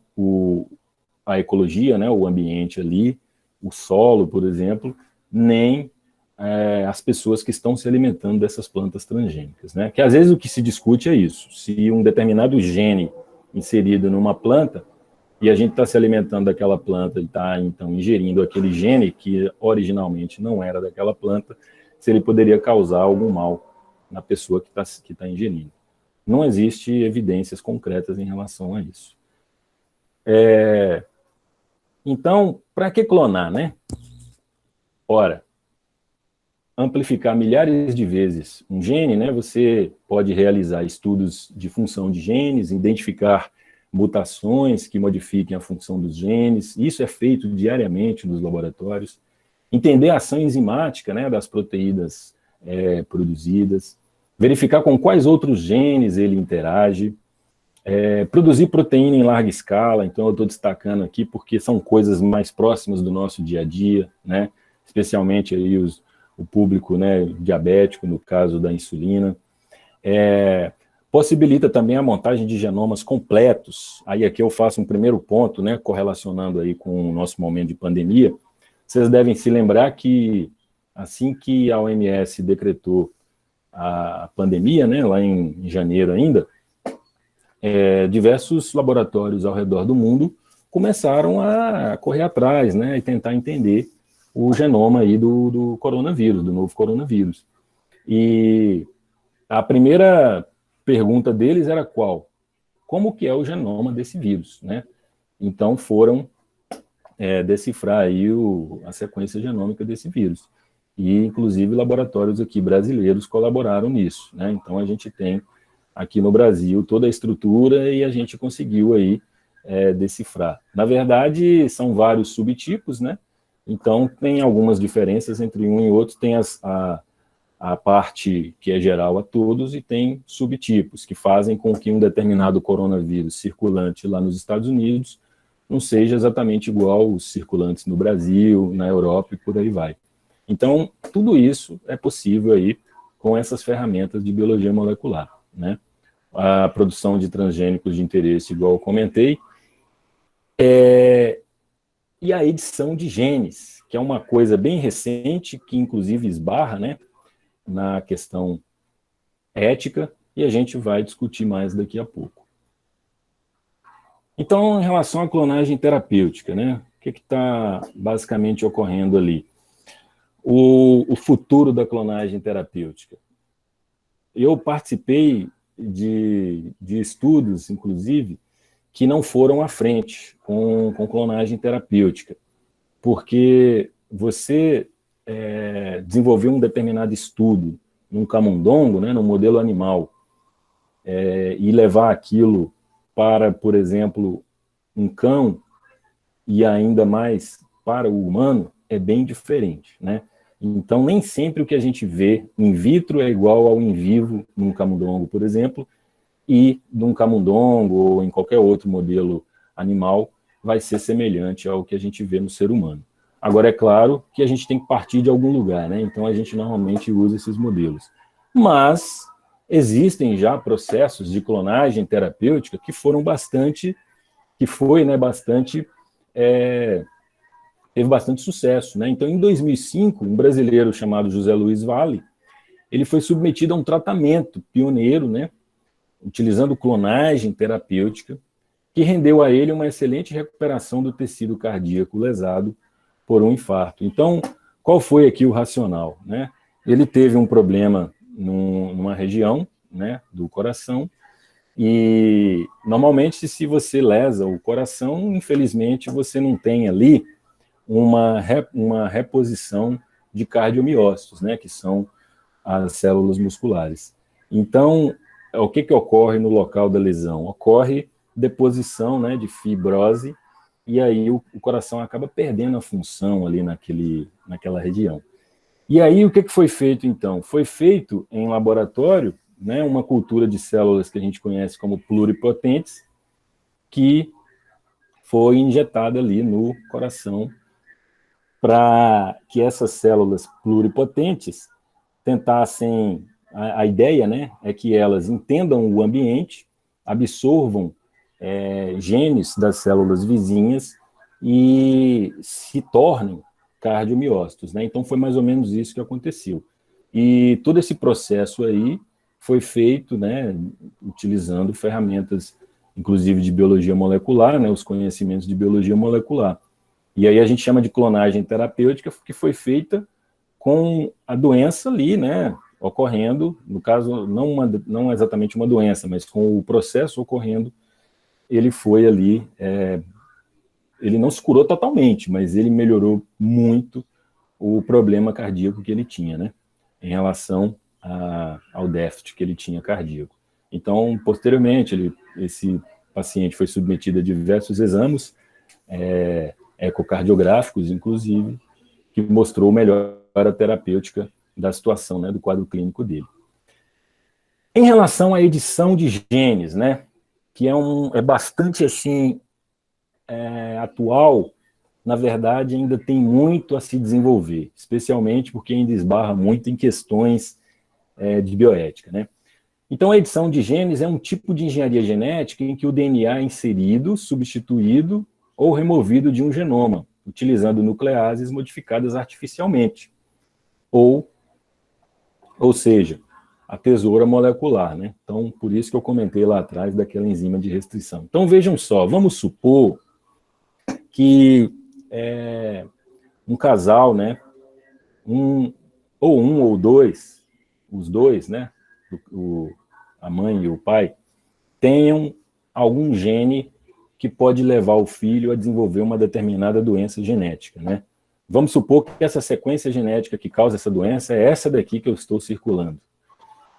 a ecologia, né, o ambiente ali, o solo, por exemplo, nem as pessoas que estão se alimentando dessas plantas transgênicas, né? Que às vezes o que se discute é isso, se um determinado gene inserido numa planta, e a gente está se alimentando daquela planta e está, então, ingerindo aquele gene que originalmente não era daquela planta, se ele poderia causar algum mal na pessoa que tá ingerindo. Não existe evidências concretas em relação a isso. Então, para que clonar, né? Ora, amplificar milhares de vezes um gene, né? Você pode realizar estudos de função de genes, identificar mutações que modifiquem a função dos genes. Isso é feito diariamente nos laboratórios. Entender a ação enzimática, né, das proteínas produzidas, verificar com quais outros genes ele interage, produzir proteína em larga escala. Então eu estou destacando aqui porque são coisas mais próximas do nosso dia a dia, né, especialmente aí o público, né, diabético, no caso da insulina. Possibilita também a montagem de genomas completos. Aí aqui eu faço um primeiro ponto, né, correlacionando aí com o nosso momento de pandemia. Vocês devem se lembrar que assim que a OMS decretou a pandemia, né, lá em janeiro ainda, diversos laboratórios ao redor do mundo começaram a correr atrás, né, e tentar entender o genoma aí do coronavírus, do novo coronavírus. E a primeira pergunta deles era qual? Como que é o genoma desse vírus, né? Então foram decifrar aí a sequência genômica desse vírus. E, inclusive, laboratórios aqui brasileiros colaboraram nisso, né? Então, a gente tem aqui no Brasil toda a estrutura e a gente conseguiu aí decifrar. Na verdade, são vários subtipos, né? Então, tem algumas diferenças entre um e outro. Tem a parte que é geral a todos e tem subtipos que fazem com que um determinado coronavírus circulante lá nos Estados Unidos não seja exatamente igual os circulantes no Brasil, na Europa e por aí vai. Então, tudo isso é possível aí com essas ferramentas de biologia molecular, né? A produção de transgênicos de interesse, igual eu comentei, e a edição de genes, que é uma coisa bem recente, que inclusive esbarra, né, na questão ética, e a gente vai discutir mais daqui a pouco. Então, em relação à clonagem terapêutica, né, o que está basicamente ocorrendo ali? O futuro da clonagem terapêutica. Eu participei de estudos, inclusive, que não foram à frente com clonagem terapêutica, porque você desenvolver um determinado estudo num camundongo, né, no modelo animal, e levar aquilo para, por exemplo, um cão e ainda mais para o humano, é bem diferente, né? Então, nem sempre o que a gente vê in vitro é igual ao in vivo num camundongo, por exemplo, e num camundongo ou em qualquer outro modelo animal vai ser semelhante ao que a gente vê no ser humano. Agora, é claro que a gente tem que partir de algum lugar, né? Então, a gente normalmente usa esses modelos. Mas existem já processos de clonagem terapêutica que foram bastante, teve bastante sucesso, né? Então, em 2005, um brasileiro chamado José Luiz Vale, ele foi submetido a um tratamento pioneiro, né, utilizando clonagem terapêutica, que rendeu a ele uma excelente recuperação do tecido cardíaco lesado por um infarto. Então, qual foi aqui o racional, né? Ele teve um problema numa região, né, do coração, e normalmente se você lesa o coração, infelizmente você não tem ali uma reposição de cardiomiócitos, né, que são as células musculares. Então, o que ocorre no local da lesão? Ocorre deposição, né, de fibrose, e aí o coração acaba perdendo a função ali naquela região. E aí o que foi feito então? Foi feito em laboratório, né, uma cultura de células que a gente conhece como pluripotentes, que foi injetada ali no coração para que essas células pluripotentes tentassem, a ideia, né, é que elas entendam o ambiente, absorvam genes das células vizinhas e se tornem cardiomiócitos, né? Então foi mais ou menos isso que aconteceu. E todo esse processo aí foi feito, né, utilizando ferramentas, inclusive de biologia molecular, né, os conhecimentos de biologia molecular. E aí a gente chama de clonagem terapêutica, que foi feita com a doença ali, né, ocorrendo, no caso, não exatamente uma doença, mas com o processo ocorrendo, ele foi ali, ele não se curou totalmente, mas ele melhorou muito o problema cardíaco que ele tinha, né, em relação ao déficit que ele tinha cardíaco. Então, posteriormente, esse paciente foi submetido a diversos exames, ecocardiográficos, inclusive, que mostrou melhora terapêutica da situação, né, do quadro clínico dele. Em relação à edição de genes, né, que é bastante assim atual, na verdade ainda tem muito a se desenvolver, especialmente porque ainda esbarra muito em questões de bioética, né? Então, a edição de genes é um tipo de engenharia genética em que o DNA é inserido, substituído ou removido de um genoma, utilizando nucleases modificadas artificialmente, ou seja, a tesoura molecular, né? Então, por isso que eu comentei lá atrás daquela enzima de restrição. Então, vejam só, vamos supor que um casal, né, um ou dois, os dois, né, a mãe e o pai, tenham algum gene que pode levar o filho a desenvolver uma determinada doença genética, né? Vamos supor que essa sequência genética que causa essa doença é essa daqui que eu estou circulando.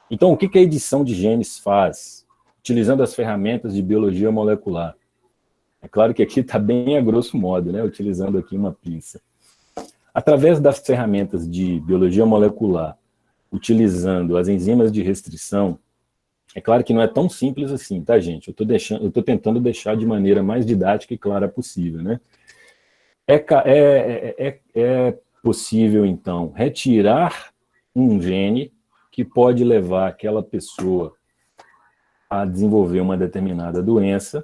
Então, o que a edição de genes faz? Utilizando as ferramentas de biologia molecular. É claro que aqui está bem a grosso modo, né? Utilizando aqui uma pinça. Através das ferramentas de biologia molecular, utilizando as enzimas de restrição, é claro que não é tão simples assim, tá, gente? Eu estou tentando deixar de maneira mais didática e clara possível, né? É possível, então, retirar um gene que pode levar aquela pessoa a desenvolver uma determinada doença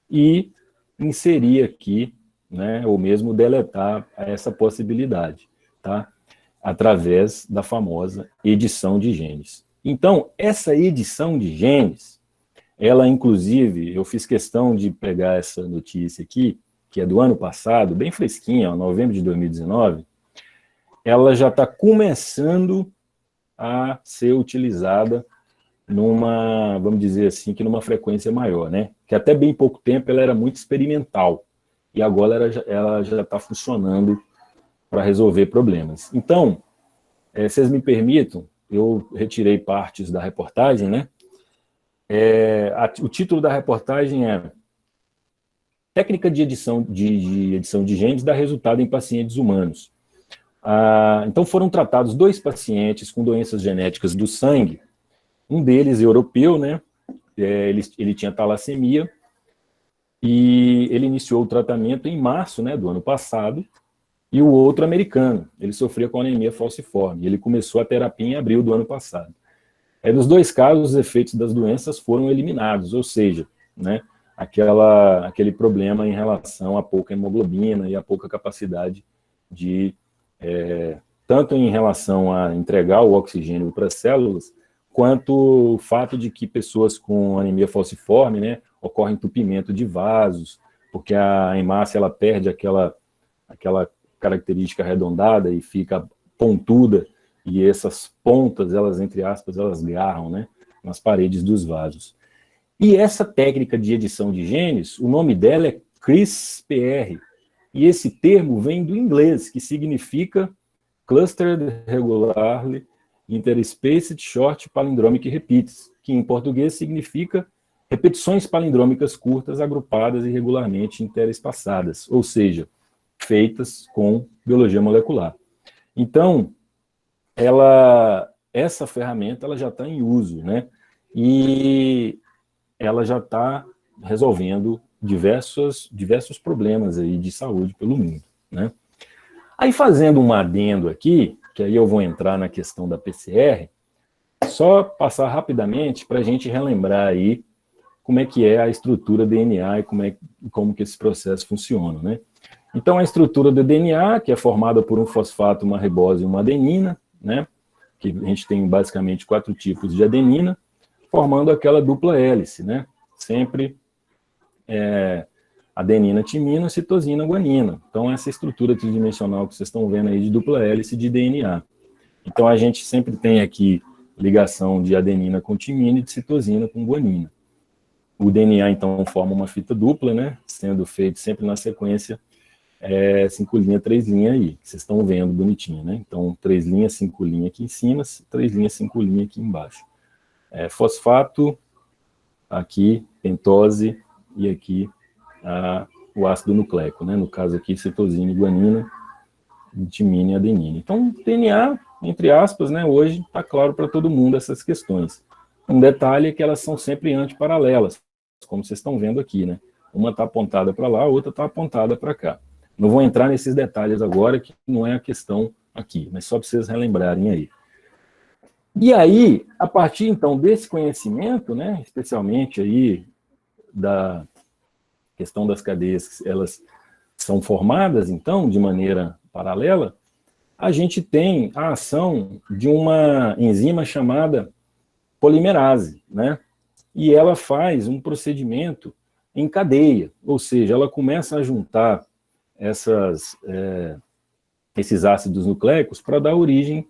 e inserir aqui, né, ou mesmo deletar essa possibilidade, tá? Através da famosa edição de genes. Então, essa edição de genes, ela, inclusive, eu fiz questão de pegar essa notícia aqui, que é do ano passado, bem fresquinha, novembro de 2019, ela já está começando a ser utilizada vamos dizer assim, que numa frequência maior, né? Que até bem pouco tempo ela era muito experimental, e agora ela já está funcionando para resolver problemas. Então, vocês me permitam, eu retirei partes da reportagem, né? O título da reportagem é Técnica de edição de genes dá resultado em pacientes humanos. Então foram tratados 2 pacientes com doenças genéticas do sangue, um deles europeu, né? Ele tinha talassemia, e ele iniciou o tratamento em março, né, do ano passado, e o outro americano, ele sofria com anemia falciforme, ele começou a terapia em abril do ano passado. Nos 2 casos, os efeitos das doenças foram eliminados, ou seja, né, aquele problema em relação à pouca hemoglobina e à pouca capacidade tanto em relação a entregar o oxigênio para as células, quanto o fato de que pessoas com anemia falciforme, né, ocorre entupimento de vasos, porque a hemácia ela perde aquela característica arredondada e fica pontuda, e essas pontas, elas, entre aspas, elas garram, né, nas paredes dos vasos. E essa técnica de edição de genes, o nome dela é CRISPR, e esse termo vem do inglês, que significa Clustered Regularly Interspaced Short Palindromic Repeats, que em português significa repetições palindrômicas curtas agrupadas irregularmente interespaçadas, ou seja, feitas com biologia molecular. Então, essa ferramenta ela já está em uso, né? E ela já está resolvendo diversos problemas aí de saúde pelo mundo, né? Aí, fazendo um adendo aqui, que aí eu vou entrar na questão da PCR, só passar rapidamente para a gente relembrar aí como é que é a estrutura DNA e como que esse processo funciona, né? Então, a estrutura do DNA, que é formada por um fosfato, uma ribose e uma adenina, né? Que a gente tem basicamente 4 tipos de adenina, formando aquela dupla hélice, né? Sempre adenina, timina, citosina, guanina. Então, essa estrutura tridimensional que vocês estão vendo aí de dupla hélice de DNA. Então, a gente sempre tem aqui ligação de adenina com timina e de citosina com guanina. O DNA, então, forma uma fita dupla, né? Sendo feito sempre na sequência 5 linhas, 3 linhas aí. Vocês estão vendo bonitinho, né? Então, 3 linhas, 5 linhas aqui em cima, 3 linhas, 5 linhas aqui embaixo. Fosfato, aqui, pentose, e aqui o ácido nucleico, né? No caso aqui, citosina e guanina, timina e adenina. Então, DNA, entre aspas, né? Hoje está claro para todo mundo essas questões. Um detalhe é que elas são sempre antiparalelas, como vocês estão vendo aqui, né? Uma está apontada para lá, a outra está apontada para cá. Não vou entrar nesses detalhes agora, que não é a questão aqui, mas só para vocês relembrarem aí. E aí, a partir, então, desse conhecimento, né, especialmente aí da questão das cadeias, elas são formadas, então, de maneira paralela, a gente tem a ação de uma enzima chamada polimerase, né? E ela faz um procedimento em cadeia, ou seja, ela começa a juntar esses ácidos nucleicos para dar origem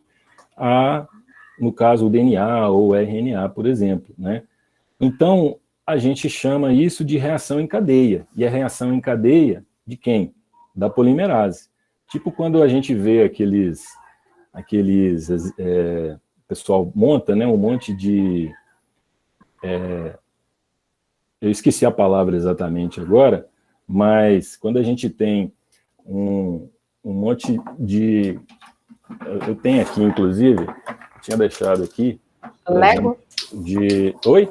no caso, o DNA ou o RNA, por exemplo, né? Então, a gente chama isso de reação em cadeia. E a reação em cadeia de quem? Da polimerase. Tipo quando a gente vê pessoal monta, né, um monte de... eu esqueci a palavra exatamente agora, mas quando a gente tem um monte de... Eu tenho aqui, inclusive, tinha deixado aqui... Lego? Oi?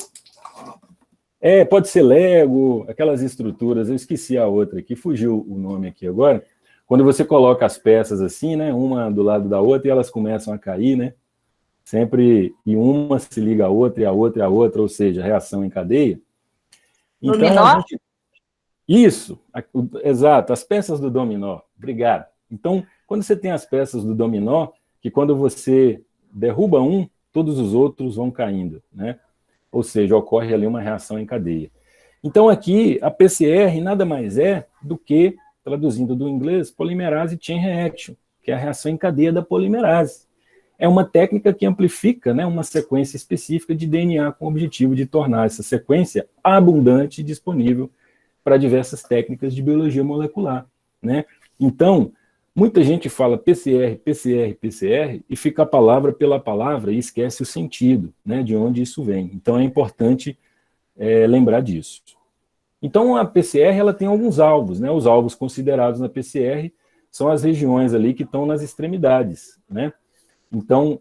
Pode ser Lego, aquelas estruturas, eu esqueci a outra aqui, fugiu o nome aqui agora. Quando você coloca as peças assim, né, uma do lado da outra, e elas começam a cair, né? Sempre, e uma se liga à outra, e a outra, ou seja, reação em cadeia. Então, dominó? Isso, exato, as peças do dominó, obrigado. Então, quando você tem as peças do dominó, que quando você derruba um, todos os outros vão caindo, né? Ou seja, ocorre ali uma reação em cadeia. Então, aqui, a PCR nada mais é do que, traduzindo do inglês, Polymerase Chain Reaction, que é a reação em cadeia da polimerase. É uma técnica que amplifica, né, uma sequência específica de DNA com o objetivo de tornar essa sequência abundante e disponível para diversas técnicas de biologia molecular, né? Então, muita gente fala PCR, PCR, PCR, e fica a palavra pela palavra e esquece o sentido, né, de onde isso vem. Então, é importante lembrar disso. Então, a PCR ela tem alguns alvos, né? Os alvos considerados na PCR são as regiões ali que estão nas extremidades, né? Então,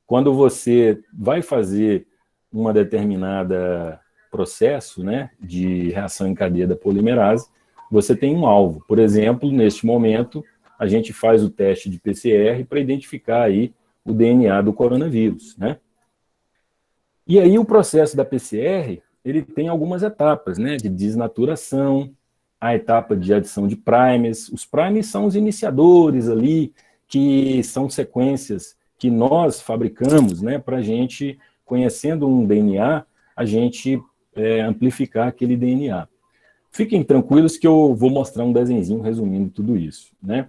quando você vai fazer uma determinada processo, né, de reação em cadeia da polimerase, você tem um alvo. Por exemplo, neste momento, a gente faz o teste de PCR para identificar aí o DNA do coronavírus, né? E aí o processo da PCR, ele tem algumas etapas, né, de desnaturação, a etapa de adição de primers. Os primers são os iniciadores ali, que são sequências que nós fabricamos, né, para a gente, conhecendo um DNA, a gente amplificar aquele DNA. Fiquem tranquilos que eu vou mostrar um desenhozinho resumindo tudo isso, né?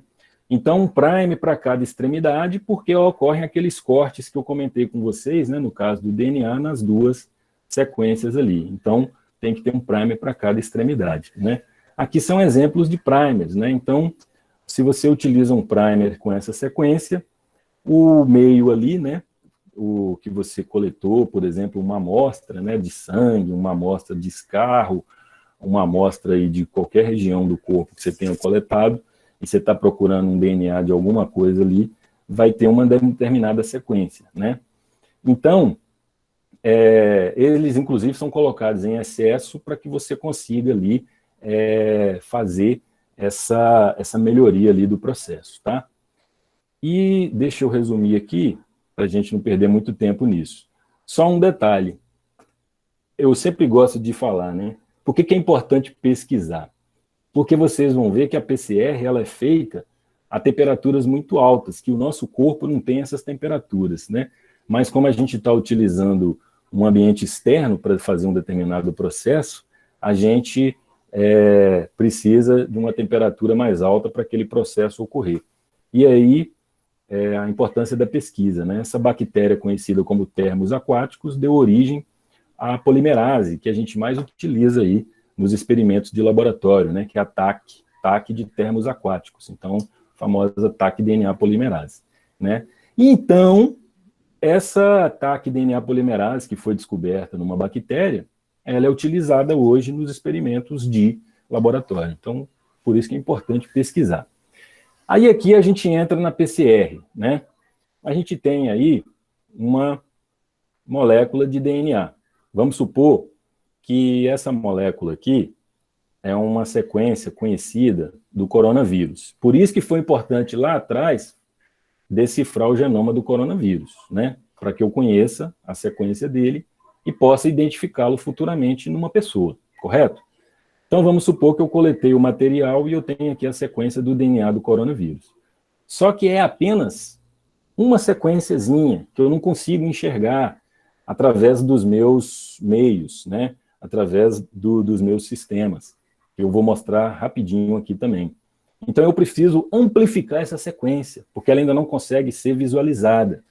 Então, um prime para cada extremidade, porque ocorrem aqueles cortes que eu comentei com vocês, né, no caso do DNA, nas duas sequências ali. Então, tem que ter um primer para cada extremidade, né? Aqui são exemplos de primers, né? Então, se você utiliza um primer com essa sequência, o meio ali, né, o que você coletou, por exemplo, uma amostra, né, de sangue, uma amostra de escarro, uma amostra aí de qualquer região do corpo que você tenha coletado, e você está procurando um DNA de alguma coisa ali, vai ter uma determinada sequência, né? Então, eles, inclusive, são colocados em excesso para que você consiga ali fazer essa melhoria ali do processo, tá? E deixa eu resumir aqui, para a gente não perder muito tempo nisso. Só um detalhe. Eu sempre gosto de falar, né? Por que é importante pesquisar? Porque vocês vão ver que a PCR ela é feita a temperaturas muito altas, que o nosso corpo não tem essas temperaturas, né? Mas como a gente está utilizando um ambiente externo para fazer um determinado processo, a gente precisa de uma temperatura mais alta para aquele processo ocorrer. E aí, a importância da pesquisa, né? Essa bactéria conhecida como termos aquáticos deu origem à polimerase, que a gente mais utiliza aí nos experimentos de laboratório, né? Que é a TAC de termos aquáticos. Então, a famosa TAC DNA polimerase, né? E então, essa TAC DNA polimerase que foi descoberta numa bactéria, ela é utilizada hoje nos experimentos de laboratório. Então, por isso que é importante pesquisar. Aí aqui a gente entra na PCR, né? A gente tem aí uma molécula de DNA. Vamos supor que essa molécula aqui é uma sequência conhecida do coronavírus. Por isso que foi importante lá atrás decifrar o genoma do coronavírus, né? Para que eu conheça a sequência dele e possa identificá-lo futuramente numa pessoa, correto? Então, vamos supor que eu coletei o material e eu tenho aqui a sequência do DNA do coronavírus. Só que é apenas uma sequenciazinha que eu não consigo enxergar através dos meus meios, né? Através dos meus sistemas. Eu vou mostrar rapidinho aqui também. Então, eu preciso amplificar essa sequência, porque ela ainda não consegue ser visualizada,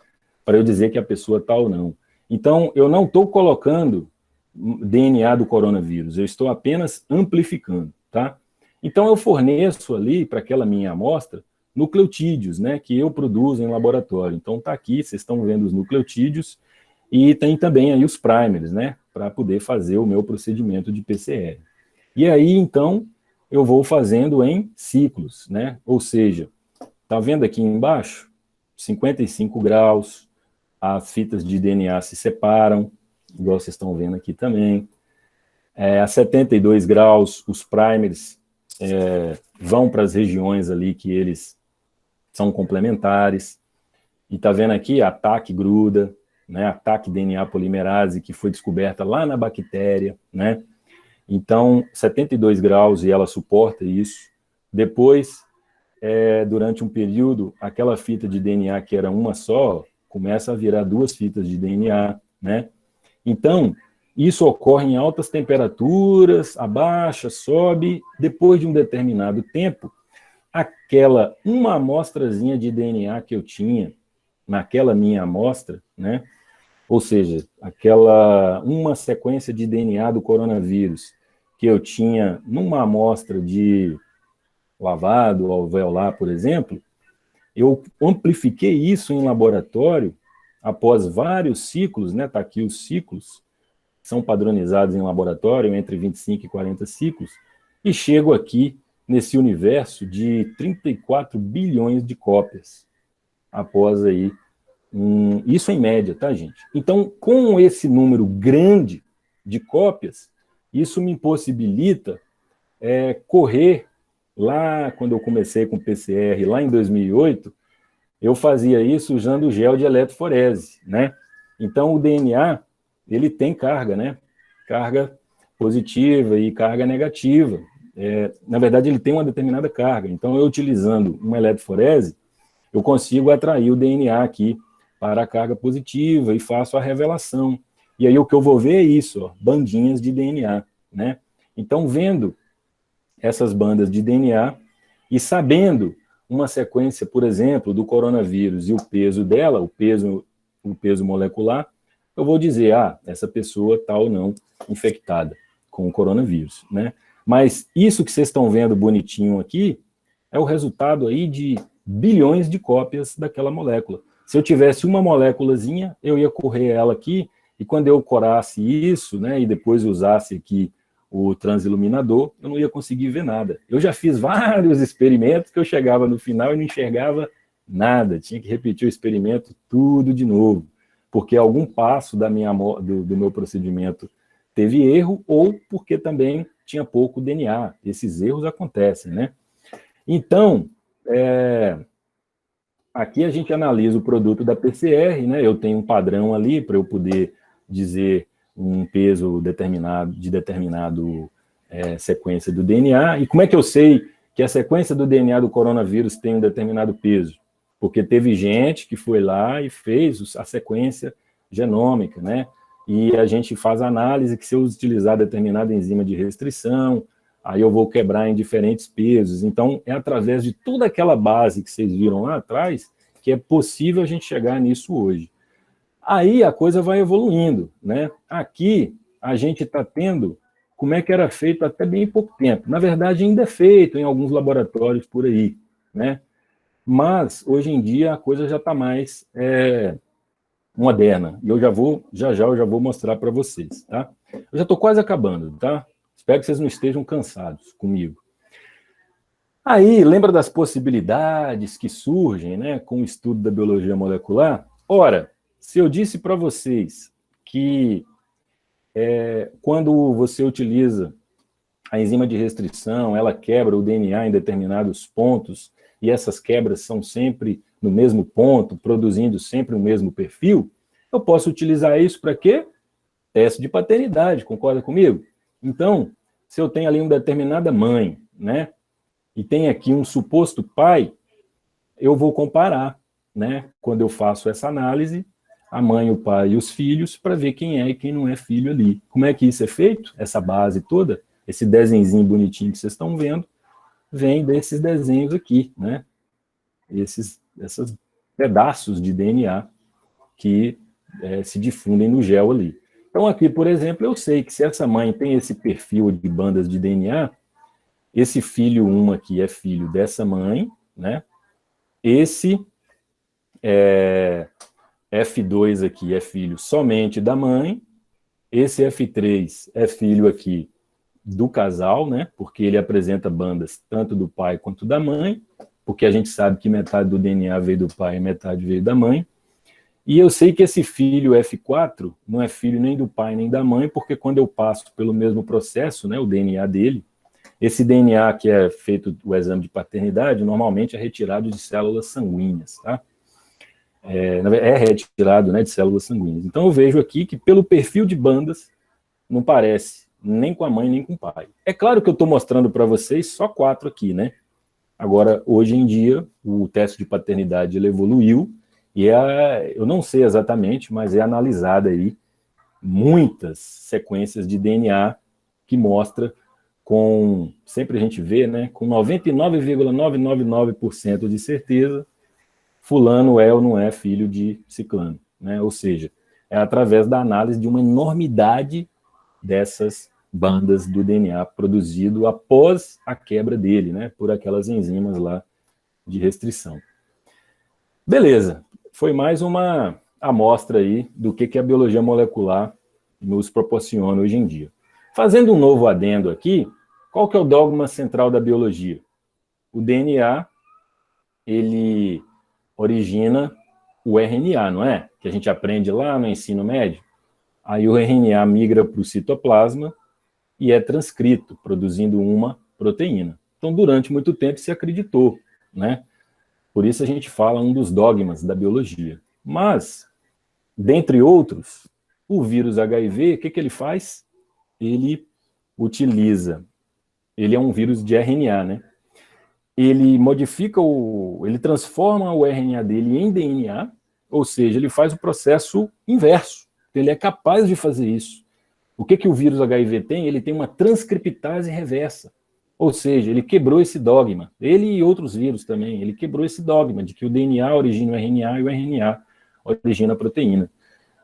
para eu dizer que a pessoa está ou não. Então, eu não estou colocando DNA do coronavírus, eu estou apenas amplificando, tá? Então, eu forneço ali, para aquela minha amostra, nucleotídeos, né, que eu produzo em laboratório. Então, está aqui, vocês estão vendo os nucleotídeos, e tem também aí os primers, né, para poder fazer o meu procedimento de PCR. E aí, então, eu vou fazendo em ciclos, né, ou seja, tá vendo aqui embaixo? 55 graus, as fitas de DNA se separam, igual vocês estão vendo aqui também. A 72 graus, os primers vão para as regiões ali que eles são complementares. E tá vendo aqui a TAC gruda, né, a TAC DNA polimerase, que foi descoberta lá na bactéria, né? Então, 72 graus e ela suporta isso. Depois, durante um período, aquela fita de DNA que era uma só, começa a virar duas fitas de DNA, né? Então, isso ocorre em altas temperaturas, abaixa, sobe, depois de um determinado tempo, aquela uma amostrazinha de DNA que eu tinha naquela minha amostra, né? Ou seja, aquela uma sequência de DNA do coronavírus que eu tinha numa amostra de lavado alveolar, por exemplo, eu amplifiquei isso em laboratório após vários ciclos, né? Tá aqui os ciclos, são padronizados em laboratório entre 25 e 40 ciclos, e chego aqui nesse universo de 34 bilhões de cópias após aí isso em média, tá, gente? Então, com esse número grande de cópias, isso me possibilita correr lá, quando eu comecei com PCR, lá em 2008, eu fazia isso usando gel de eletroforese, né? Então, o DNA, ele tem carga, né? Carga positiva e carga negativa. Na verdade, ele tem uma determinada carga. Então, eu utilizando uma eletroforese, eu consigo atrair o DNA aqui para a carga positiva e faço a revelação. E aí o que eu vou ver é isso, ó, bandinhas de DNA, né? Então, vendo essas bandas de DNA e sabendo uma sequência, por exemplo, do coronavírus e o peso dela, o peso molecular, eu vou dizer, essa pessoa está ou não infectada com o coronavírus, né? Mas isso que vocês estão vendo bonitinho aqui é o resultado aí de bilhões de cópias daquela molécula. Se eu tivesse uma moléculazinha, eu ia correr ela aqui, e quando eu corasse isso, né, e depois usasse aqui o transiluminador, eu não ia conseguir ver nada. Eu já fiz vários experimentos que eu chegava no final e não enxergava nada, tinha que repetir o experimento tudo de novo, porque algum passo do meu procedimento teve erro, ou porque também tinha pouco DNA. Esses erros acontecem, né? Então, aqui a gente analisa o produto da PCR, né? Eu tenho um padrão ali para eu poder dizer um peso determinado, de determinado sequência do DNA. E como é que eu sei que a sequência do DNA do coronavírus tem um determinado peso? Porque teve gente que foi lá e fez a sequência genômica, né? E a gente faz a análise que se eu utilizar determinada enzima de restrição, aí eu vou quebrar em diferentes pesos. Então, é através de toda aquela base que vocês viram lá atrás que é possível a gente chegar nisso hoje. Aí a coisa vai evoluindo, né? Aqui a gente está tendo como é que era feito até bem pouco tempo. Na verdade, ainda é feito em alguns laboratórios por aí, né? Mas, hoje em dia, a coisa já está mais moderna. E eu já eu vou mostrar para vocês, tá? Eu já estou quase acabando, tá? Espero que vocês não estejam cansados comigo. Aí, lembra das possibilidades que surgem, né, com o estudo da biologia molecular? Ora, se eu disse para vocês que quando você utiliza a enzima de restrição, ela quebra o DNA em determinados pontos, e essas quebras são sempre no mesmo ponto, produzindo sempre o mesmo perfil, eu posso utilizar isso para quê? Teste de paternidade, concorda comigo? Então, se eu tenho ali uma determinada mãe, né, e tem aqui um suposto pai, eu vou comparar, né, quando eu faço essa análise, a mãe, o pai e os filhos, para ver quem é e quem não é filho ali. Como é que isso é feito? Essa base toda, esse desenhozinho bonitinho que vocês estão vendo, vem desses desenhos aqui, né? Esses pedaços de DNA que se difundem no gel ali. Então aqui, por exemplo, eu sei que se essa mãe tem esse perfil de bandas de DNA, esse filho 1 aqui é filho dessa mãe, né? Esse F2 aqui é filho somente da mãe, esse F3 é filho aqui do casal, né? Porque ele apresenta bandas tanto do pai quanto da mãe, porque a gente sabe que metade do DNA veio do pai e metade veio da mãe. E eu sei que esse filho F4 não é filho nem do pai nem da mãe, porque quando eu passo pelo mesmo processo, né, o DNA dele, esse DNA que é feito o exame de paternidade, normalmente é retirado de células sanguíneas, tá? É retirado, né, de células sanguíneas. Então eu vejo aqui que pelo perfil de bandas, não parece nem com a mãe nem com o pai. É claro que eu estou mostrando para vocês só 4 aqui, né? Agora, hoje em dia, o teste de paternidade ele evoluiu, e eu não sei exatamente, mas é analisada aí muitas sequências de DNA que mostra sempre a gente vê, né, com 99,999% de certeza, fulano é ou não é filho de ciclano, né? Ou seja, é através da análise de uma enormidade dessas bandas do DNA produzido após a quebra dele, né, por aquelas enzimas lá de restrição. Beleza, foi mais uma amostra aí do que a biologia molecular nos proporciona hoje em dia. Fazendo um novo adendo aqui, qual que é o dogma central da biologia? O DNA, ele origina o RNA, não é? Que a gente aprende lá no ensino médio. Aí o RNA migra para o citoplasma e é transcrito, produzindo uma proteína. Então, durante muito tempo se acreditou, né? Por isso a gente fala um dos dogmas da biologia. Mas, dentre outros, o vírus HIV, o que ele faz? Ele é um vírus de RNA, né? Ele transforma o RNA dele em DNA, Ou seja, ele faz o processo inverso. Ele é capaz de fazer isso. O que o vírus HIV tem? Ele tem uma transcriptase reversa. Ou seja, ele quebrou esse dogma. Ele e outros vírus também. Ele quebrou esse dogma de que o DNA origina o RNA e o RNA origina a proteína.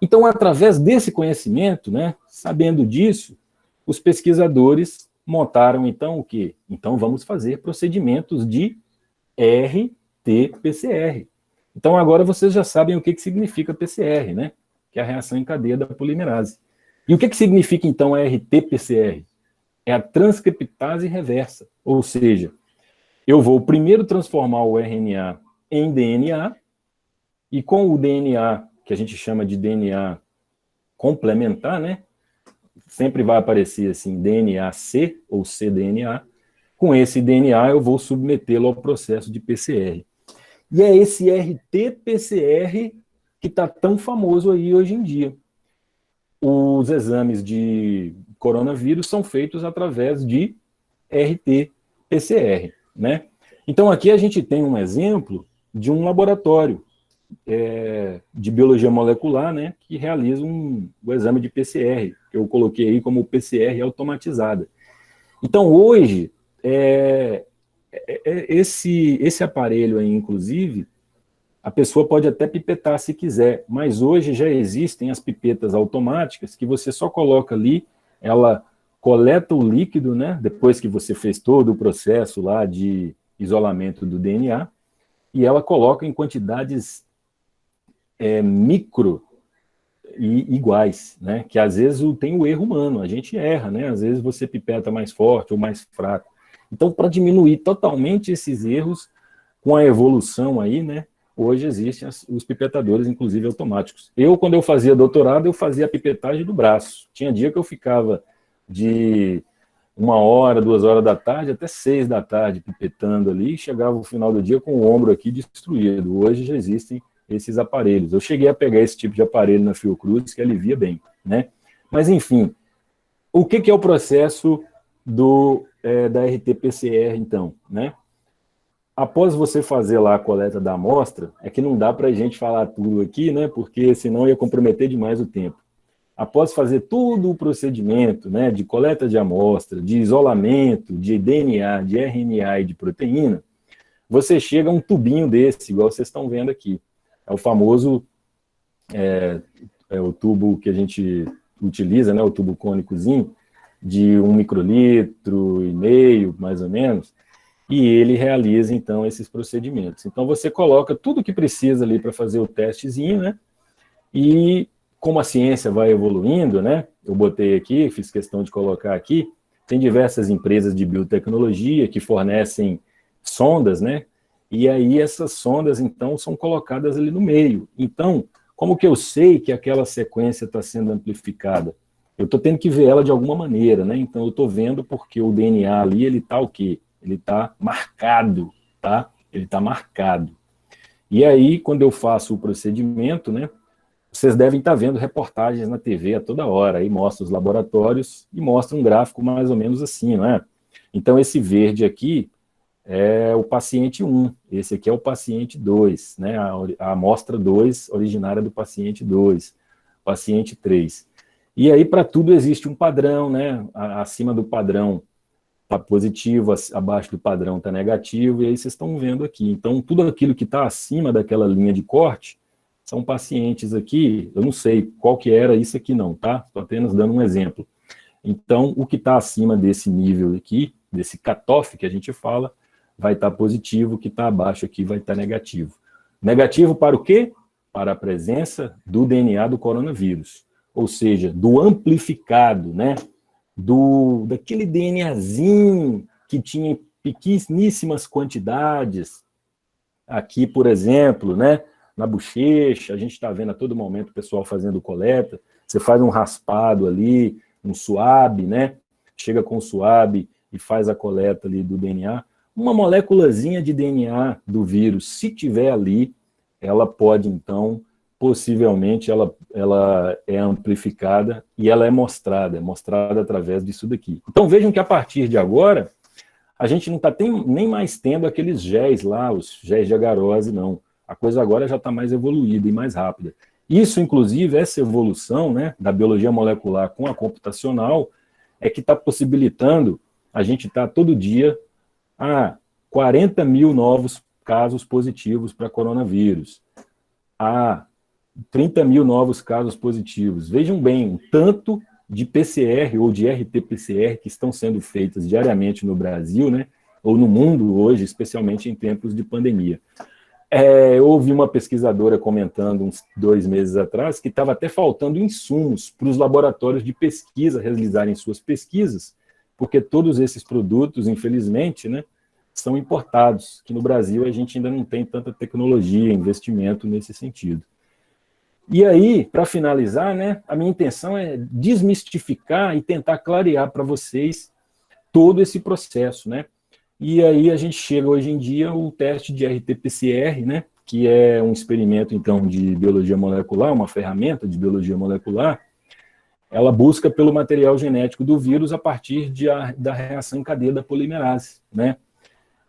Então, através desse conhecimento, né, sabendo disso, os pesquisadores montaram, então, o quê? Então, vamos fazer procedimentos de RT-PCR. Então, agora vocês já sabem o que significa PCR, né? Que é a reação em cadeia da polimerase. E o que significa, então, a RT-PCR? É a transcriptase reversa. Ou seja, eu vou primeiro transformar o RNA em DNA, e com o DNA, que a gente chama de DNA complementar, né? Sempre vai aparecer assim, DNA-C ou cDNA. Com esse DNA, eu vou submetê-lo ao processo de PCR. E é esse RT-PCR que está tão famoso aí hoje em dia. Os exames de coronavírus são feitos através de RT-PCR, né? Então, aqui a gente tem um exemplo de um laboratório de biologia molecular, né, que realiza o exame de PCR, que eu coloquei aí como PCR automatizada. Então, hoje, esse aparelho aí, inclusive, a pessoa pode até pipetar se quiser, mas hoje já existem as pipetas automáticas que você só coloca ali, ela coleta o líquido, né, depois que você fez todo o processo lá de isolamento do DNA, e ela coloca em quantidades micro e iguais, né, que às vezes tem o erro humano, a gente erra, né, às vezes você pipeta mais forte ou mais fraco. Então, para diminuir totalmente esses erros, com a evolução aí, né, hoje existem os pipetadores, inclusive automáticos. Quando eu fazia doutorado, eu fazia a pipetagem do braço. Tinha dia que eu ficava de 1h, 2h da tarde, até 6 da tarde pipetando ali, e chegava no final do dia com o ombro aqui destruído. Hoje já existem esses aparelhos. Eu cheguei a pegar esse tipo de aparelho na Fiocruz, que alivia bem, né? Mas, enfim, o que é o processo da RT-PCR, então, né? Após você fazer lá a coleta da amostra, é que não dá para a gente falar tudo aqui, né? Porque senão ia comprometer demais o tempo. Após fazer todo o procedimento, né, de coleta de amostra, de isolamento, de DNA, de RNA e de proteína, você chega a um tubinho desse, igual vocês estão vendo aqui. É o famoso o tubo que a gente utiliza, né, o tubo cônicozinho, de 1,5 microlitro, mais ou menos, e ele realiza, então, esses procedimentos. Então, você coloca tudo que precisa ali para fazer o testezinho, né, e como a ciência vai evoluindo, né, eu botei aqui, fiz questão de colocar aqui, tem diversas empresas de biotecnologia que fornecem sondas, né, e aí essas sondas, então, são colocadas ali no meio. Então, como que eu sei que aquela sequência está sendo amplificada? Eu estou tendo que ver ela de alguma maneira, né? Então, eu estou vendo porque o DNA ali, ele está o quê? Ele está marcado, tá? Ele está marcado. E aí, quando eu faço o procedimento, né? Vocês devem estar vendo reportagens na TV a toda hora, aí mostra os laboratórios e mostra um gráfico mais ou menos assim, não é? Então, esse verde aqui é o paciente 1, esse aqui é o paciente 2, né? A amostra 2, originária do paciente 2, paciente 3. E aí, para tudo, existe um padrão, né? Acima do padrão está positivo, abaixo do padrão está negativo, e aí vocês estão vendo aqui. Então, tudo aquilo que está acima daquela linha de corte são pacientes aqui, eu não sei qual que era isso aqui não, tá? Estou apenas dando um exemplo. Então, o que está acima desse nível aqui, desse cutoff que a gente fala, vai estar positivo, o que está abaixo aqui vai estar negativo. Negativo para o quê? Para a presença do DNA do coronavírus, ou seja, do amplificado, né? Daquele DNAzinho que tinha pequeníssimas quantidades, aqui, por exemplo, né? Na bochecha, a gente está vendo a todo momento o pessoal fazendo coleta, você faz um raspado ali, um suave, né? Chega com o suave e faz a coleta ali do DNA, uma moléculazinha de DNA do vírus, se tiver ali, ela pode, então, possivelmente, ela é amplificada e ela é mostrada através disso daqui. Então, vejam que a partir de agora, a gente não está nem mais tendo aqueles géis lá, os géis de agarose, não. A coisa agora já está mais evoluída e mais rápida. Isso, inclusive, essa evolução, né, da biologia molecular com a computacional é que está possibilitando a gente estar todo dia a 40 mil novos casos positivos para coronavírus, a 30 mil novos casos positivos. Vejam bem, o tanto de PCR ou de RT-PCR que estão sendo feitas diariamente no Brasil, né, ou no mundo hoje, especialmente em tempos de pandemia. Eu ouvi uma pesquisadora comentando uns 2 meses atrás que estava até faltando insumos para os laboratórios de pesquisa realizarem suas pesquisas, porque todos esses produtos, infelizmente, né, são importados, que no Brasil a gente ainda não tem tanta tecnologia, investimento nesse sentido. E aí, para finalizar, né, a minha intenção é desmistificar e tentar clarear para vocês todo esse processo, né? E aí a gente chega hoje em dia ao teste de RT-PCR, né, que é um experimento, então, de biologia molecular, uma ferramenta de biologia molecular. Ela busca pelo material genético do vírus a partir da reação em cadeia da polimerase, né?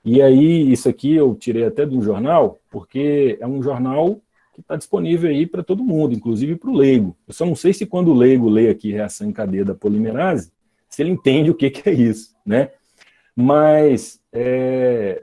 E aí, isso aqui eu tirei até de um jornal, porque é um jornal que está disponível aí para todo mundo, inclusive para o leigo. Eu só não sei se quando o leigo lê aqui reação em cadeia da polimerase, se ele entende o que é isso, né? Mas é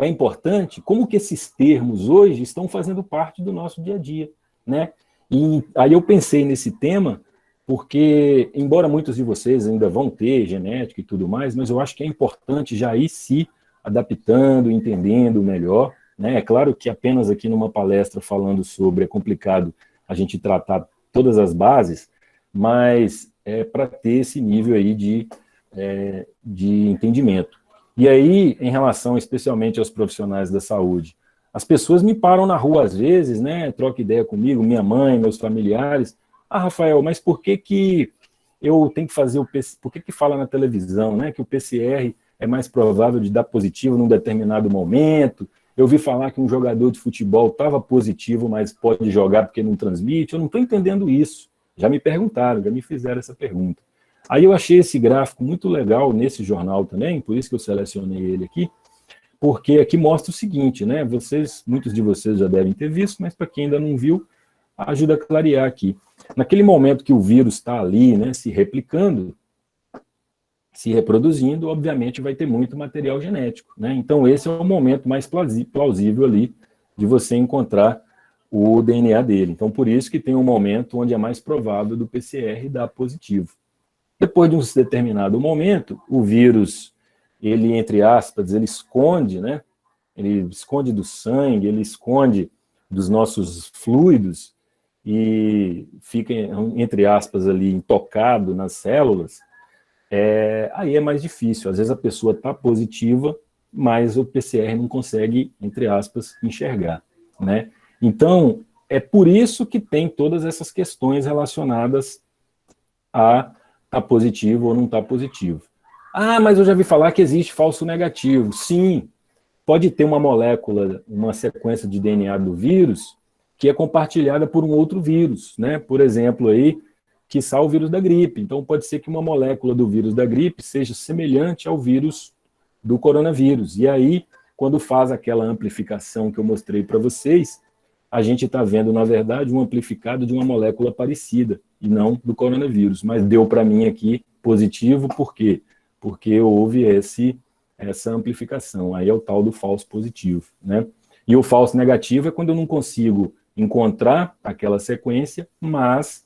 importante como que esses termos hoje estão fazendo parte do nosso dia a dia, né? E aí eu pensei nesse tema porque, embora muitos de vocês ainda vão ter genética e tudo mais, mas eu acho que é importante já ir se adaptando, entendendo melhor, né? É claro que apenas aqui numa palestra falando sobre é complicado a gente tratar todas as bases, mas é para ter esse nível aí de entendimento. E aí, em relação especialmente aos profissionais da saúde, as pessoas me param na rua às vezes, né, trocam ideia comigo, minha mãe, meus familiares. Ah, Rafael, mas por que eu tenho que fazer o PCR? Por que fala na televisão, né, que o PCR é mais provável de dar positivo num determinado momento? Eu vi falar que um jogador de futebol estava positivo, mas pode jogar porque não transmite. Eu não estou entendendo isso. Já me perguntaram, já me fizeram essa pergunta. Aí eu achei esse gráfico muito legal nesse jornal também, por isso que eu selecionei ele aqui, porque aqui mostra o seguinte, né? Muitos de vocês já devem ter visto, mas para quem ainda não viu, ajuda a clarear aqui. Naquele momento que o vírus está ali, né, se replicando, se reproduzindo, obviamente vai ter muito material genético, né? Então esse é o momento mais plausível ali de você encontrar o DNA dele. Então por isso que tem um momento onde é mais provável do PCR dar positivo. Depois de um determinado momento, o vírus, ele, entre aspas, ele esconde, né? Ele esconde do sangue, ele esconde dos nossos fluidos e fica, entre aspas, ali, intocado nas células. Aí é mais difícil. Às vezes a pessoa está positiva, mas o PCR não consegue, entre aspas, enxergar, né? Então, é por isso que tem todas essas questões relacionadas a está positivo ou não está positivo. Ah, mas eu já vi falar que existe falso negativo. Sim, pode ter uma molécula, uma sequência de DNA do vírus que é compartilhada por um outro vírus, né? Por exemplo, aí, quiçá o vírus da gripe. Então, pode ser que uma molécula do vírus da gripe seja semelhante ao vírus do coronavírus. E aí, quando faz aquela amplificação que eu mostrei para vocês, a gente está vendo, na verdade, um amplificado de uma molécula parecida, e não do coronavírus. Mas deu para mim aqui positivo, por quê? Porque houve essa amplificação. Aí é o tal do falso positivo, né? E o falso negativo é quando eu não consigo encontrar aquela sequência, mas,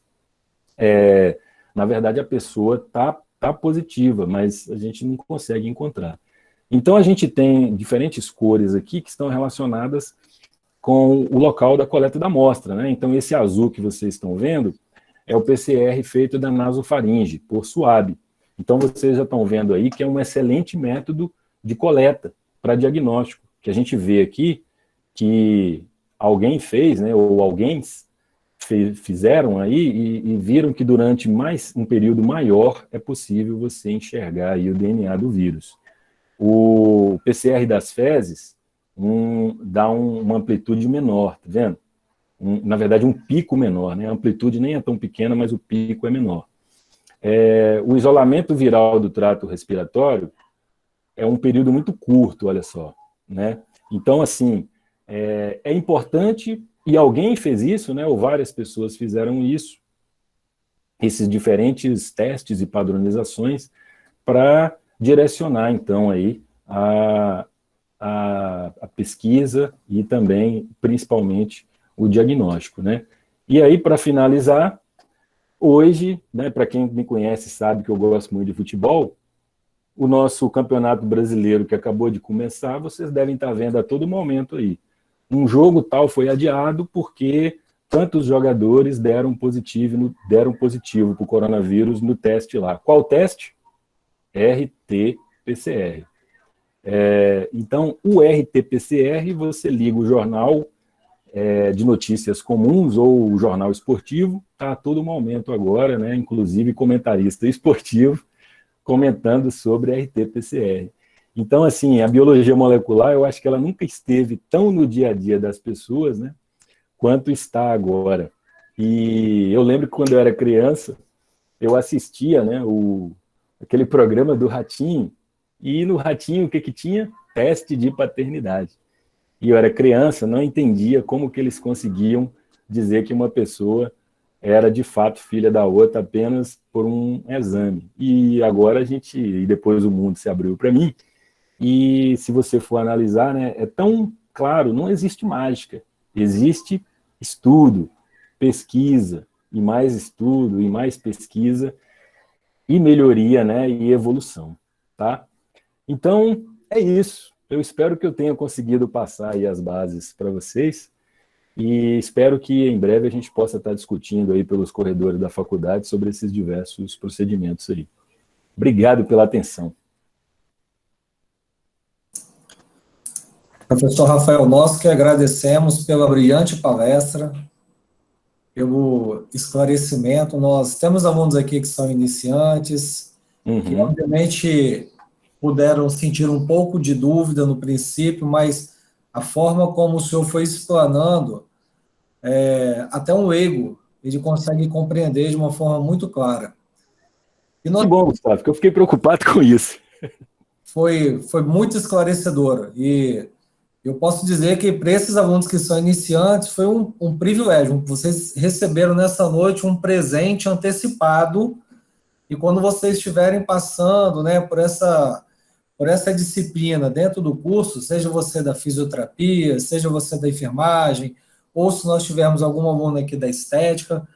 na verdade, a pessoa tá positiva, mas a gente não consegue encontrar. Então, a gente tem diferentes cores aqui que estão relacionadas com o local da coleta da amostra, né? Então, esse azul que vocês estão vendo é o PCR feito da nasofaringe, por SWAB. Então, vocês já estão vendo aí que é um excelente método de coleta para diagnóstico, que a gente vê aqui que alguém fez, né, ou alguém fizeram aí e viram que durante um período maior é possível você enxergar aí o DNA do vírus. O PCR das fezes dá uma amplitude menor, tá vendo? Na verdade, um pico menor, né? A amplitude nem é tão pequena, mas o pico é menor. O isolamento viral do trato respiratório é um período muito curto, olha só, né? Então, assim, É importante, e alguém fez isso, né, ou várias pessoas fizeram isso, esses diferentes testes e padronizações, para direcionar, então, aí a pesquisa e também, principalmente, o diagnóstico, né? E aí, para finalizar, hoje, né, para quem me conhece sabe que eu gosto muito de futebol, o nosso campeonato brasileiro que acabou de começar, vocês devem estar vendo a todo momento aí. Um jogo tal foi adiado porque tantos jogadores deram positivo para o coronavírus no teste lá. Qual teste? RT-PCR. Então, o RT-PCR, você liga o jornal de notícias comuns ou o jornal esportivo, está a todo momento agora, né, inclusive comentarista esportivo, comentando sobre a RT-PCR. Então, assim, a biologia molecular, eu acho que ela nunca esteve tão no dia a dia das pessoas, né, quanto está agora. E eu lembro que quando eu era criança, eu assistia, né, aquele programa do Ratinho, e no Ratinho o que tinha? Teste de paternidade. E eu era criança, não entendia como que eles conseguiam dizer que uma pessoa era de fato filha da outra apenas por um exame. E agora e depois o mundo se abriu para mim, e se você for analisar, né, é tão claro, não existe mágica, existe estudo, pesquisa, e mais estudo, e mais pesquisa, e melhoria, né, e evolução, tá? Então, é isso. Eu espero que eu tenha conseguido passar aí as bases para vocês, e espero que em breve a gente possa estar discutindo aí pelos corredores da faculdade sobre esses diversos procedimentos aí. Obrigado pela atenção. Professor Rafael, nós que agradecemos pela brilhante palestra, pelo esclarecimento. Nós temos alunos aqui que são iniciantes, que obviamente puderam sentir um pouco de dúvida no princípio, mas a forma como o senhor foi explanando, até um leigo, ele consegue compreender de uma forma muito clara. E Que bom, Gustavo, porque eu fiquei preocupado com isso. Foi muito esclarecedora. E eu posso dizer que para esses alunos que são iniciantes, foi um privilégio. Vocês receberam nessa noite um presente antecipado, e quando vocês estiverem passando, né, por essa disciplina dentro do curso, seja você da fisioterapia, seja você da enfermagem, ou se nós tivermos algum aluno aqui da estética,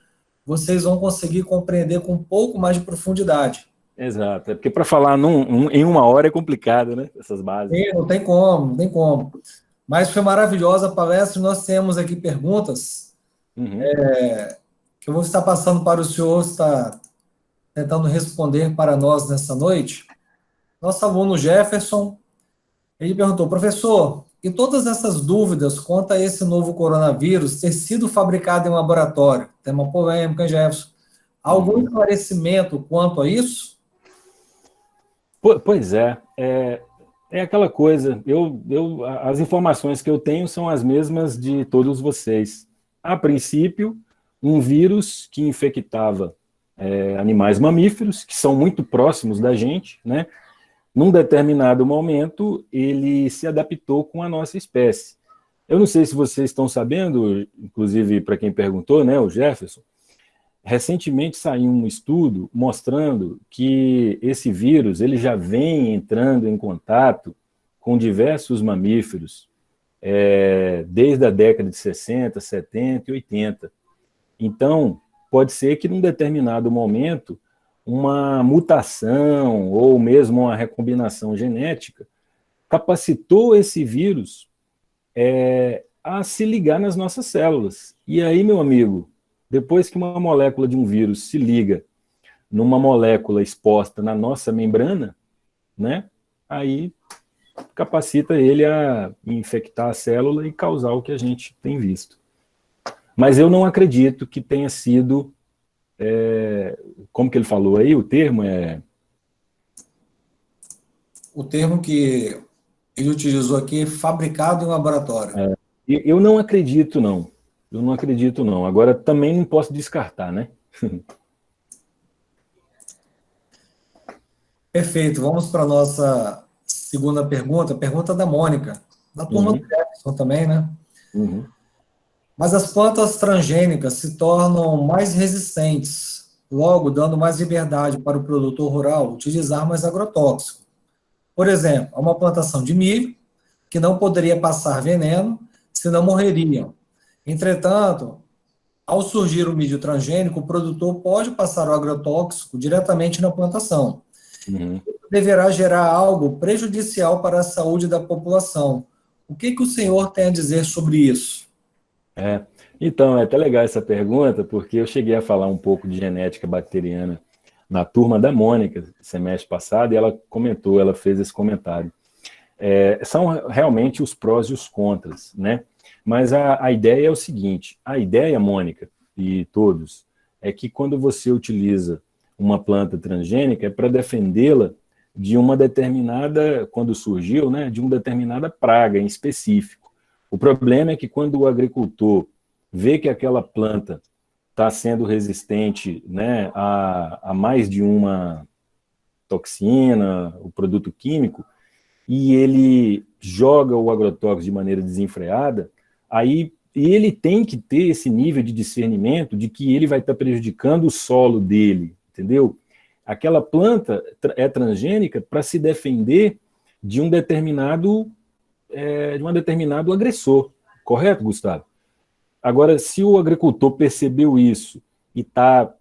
vocês vão conseguir compreender com um pouco mais de profundidade. Exato, é porque para falar em uma hora é complicado, né? Essas bases. Não tem como, não tem como. Mas foi maravilhosa a palestra. Nós temos aqui perguntas que eu vou estar passando para o senhor, está tentando responder para nós nessa noite. Nosso aluno Jefferson, ele perguntou, professor, e todas essas dúvidas quanto a esse novo coronavírus ter sido fabricado em laboratório? Tem uma polêmica, hein, Jefferson? Algum esclarecimento quanto a isso? Pois é aquela coisa, as informações que eu tenho são as mesmas de todos vocês. A princípio, um vírus que infectava animais mamíferos, que são muito próximos da gente, né? Num determinado momento, ele se adaptou com a nossa espécie. Eu não sei se vocês estão sabendo, inclusive para quem perguntou, né, o Jefferson, recentemente saiu um estudo mostrando que esse vírus ele já vem entrando em contato com diversos mamíferos desde a década de 60, 70 e 80. Então, pode ser que num determinado momento uma mutação ou mesmo uma recombinação genética capacitou esse vírus a se ligar nas nossas células. E aí, meu amigo, depois que uma molécula de um vírus se liga numa molécula exposta na nossa membrana, né, aí capacita ele a infectar a célula e causar o que a gente tem visto. Mas eu não acredito que tenha sido, como que ele falou aí, o termo O termo que ele utilizou aqui é fabricado em laboratório. Eu não acredito, não. Eu não acredito, não. Agora, também não posso descartar, né? Perfeito. Vamos para a nossa segunda pergunta, pergunta da Mônica, da turma do Jefferson também, né? Uhum. Mas as plantas transgênicas se tornam mais resistentes, logo dando mais liberdade para o produtor rural utilizar mais agrotóxico. Por exemplo, há uma plantação de milho que não poderia passar veneno, senão morreriam. Entretanto, ao surgir o milho transgênico, o produtor pode passar o agrotóxico diretamente na plantação. Uhum. Deverá gerar algo prejudicial para a saúde da população. O que o senhor tem a dizer sobre isso? É. Então, é até legal essa pergunta, porque eu cheguei a falar um pouco de genética bacteriana na turma da Mônica, semestre passado, e ela comentou, ela fez esse comentário. São realmente os prós e os contras, né? Mas a ideia é o seguinte, a ideia, Mônica, e todos, é que quando você utiliza uma planta transgênica, é para defendê-la de uma determinada, quando surgiu, né, de uma determinada praga em específico. O problema é que quando o agricultor vê que aquela planta está sendo resistente, né, a mais de uma toxina, o produto químico, e ele joga o agrotóxico de maneira desenfreada, aí ele tem que ter esse nível de discernimento de que ele vai estar prejudicando o solo dele, entendeu? Aquela planta é transgênica para se defender de um determinado agressor, correto, Gustavo? Agora, se o agricultor percebeu isso e está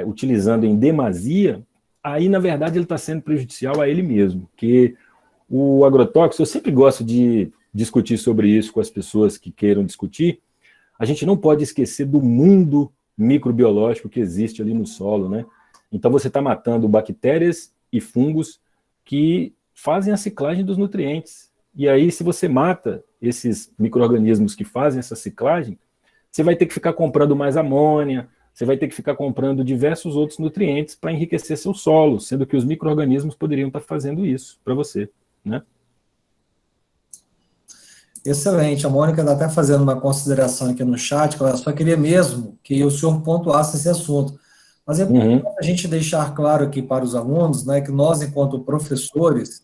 utilizando em demasia, aí, na verdade, ele está sendo prejudicial a ele mesmo, porque o agrotóxico, eu sempre gosto de discutir sobre isso com as pessoas que queiram discutir, a gente não pode esquecer do mundo microbiológico que existe ali no solo, né? Então você está matando bactérias e fungos que fazem a ciclagem dos nutrientes. E aí, se você mata esses micro-organismos que fazem essa ciclagem, você vai ter que ficar comprando mais amônia, você vai ter que ficar comprando diversos outros nutrientes para enriquecer seu solo, sendo que os micro-organismos poderiam estar fazendo isso para você, né? Excelente. A Mônica está até fazendo uma consideração aqui no chat, que ela só queria mesmo que o senhor pontuasse esse assunto. Mas é Uhum. importante a gente deixar claro aqui para os alunos, né, que nós, enquanto professores,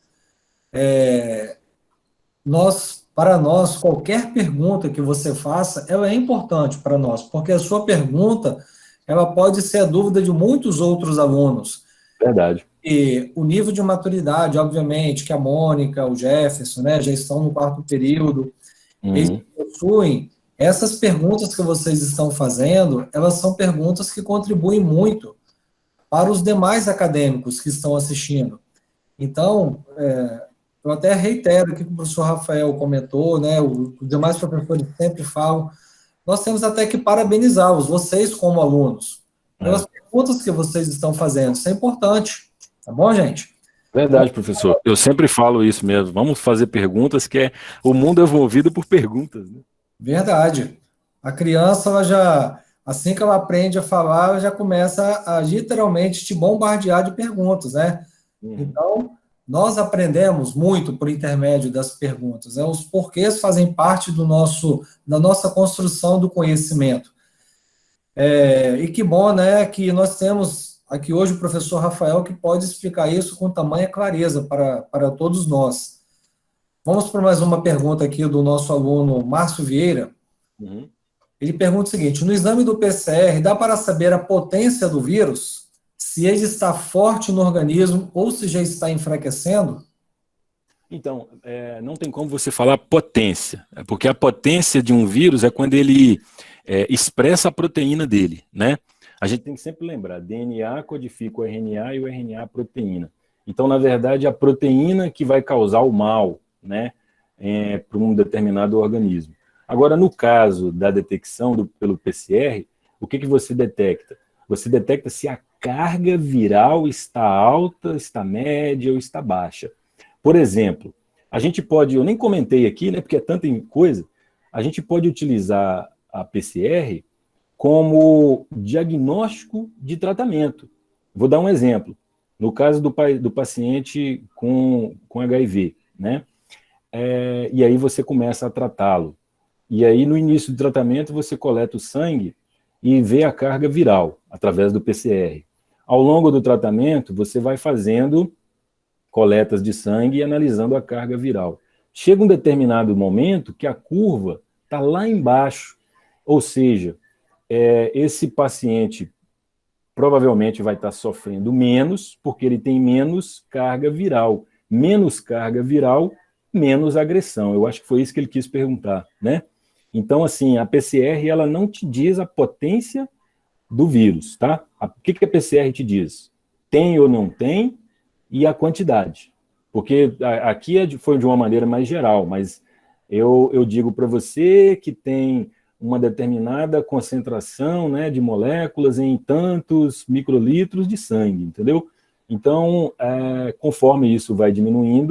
para nós, qualquer pergunta que você faça, ela é importante para nós, porque a sua pergunta, ela pode ser a dúvida de muitos outros alunos. Verdade. E o nível de maturidade, obviamente, que a Mônica, o Jefferson, né, já estão no quarto período, eles Uhum. possuem. Essas perguntas que vocês estão fazendo, elas são perguntas que contribuem muito para os demais acadêmicos que estão assistindo. Então, eu até reitero o que o professor Rafael comentou, né, os demais professores sempre falam, nós temos até que parabenizá-los, vocês como alunos, pelas É. perguntas que vocês estão fazendo, isso é importante, tá bom, gente? Verdade, professor. Eu sempre falo isso mesmo. Vamos fazer perguntas, que é o mundo é movido por perguntas, né? Verdade. A criança, ela já, assim que ela aprende a falar, ela já começa a literalmente te bombardear de perguntas, né? Uhum. Então, nós aprendemos muito por intermédio das perguntas, né? Os porquês fazem parte da nossa construção do conhecimento. E que bom, né, que nós temos aqui hoje o professor Rafael que pode explicar isso com tamanha clareza para todos nós. Vamos para mais uma pergunta aqui do nosso aluno Márcio Vieira. Uhum. Ele pergunta o seguinte: no exame do PCR, dá para saber a potência do vírus? Se ele está forte no organismo ou se já está enfraquecendo? Então, não tem como você falar potência, porque a potência de um vírus é quando ele expressa a proteína dele, né? A gente tem que sempre lembrar, DNA codifica o RNA e o RNA a proteína. Então, na verdade, a proteína que vai causar o mal, né, para um determinado organismo. Agora, no caso da detecção pelo PCR, o que você detecta? Você detecta se a carga viral está alta, está média ou está baixa. Por exemplo, a gente pode, eu nem comentei aqui, né, porque é tanta coisa, a gente pode utilizar a PCR como diagnóstico de tratamento. Vou dar um exemplo. No caso do paciente com HIV, né? E aí você começa a tratá-lo. E aí, no início do tratamento, você coleta o sangue e vê a carga viral, através do PCR. Ao longo do tratamento, você vai fazendo coletas de sangue e analisando a carga viral. chega um determinado momento que a curva está lá embaixo, ou seja, esse paciente provavelmente vai estar sofrendo menos, porque ele tem menos carga viral. Menos carga viral, menos agressão. Eu acho que foi isso que ele quis perguntar, né? Então, assim, a PCR, ela não te diz a potência do vírus, tá? O que a PCR te diz? Tem ou não tem e a quantidade. Porque aqui foi de uma maneira mais geral, mas eu digo para você que tem uma determinada concentração, né, de moléculas em tantos microlitros de sangue, entendeu? Então, conforme isso vai diminuindo,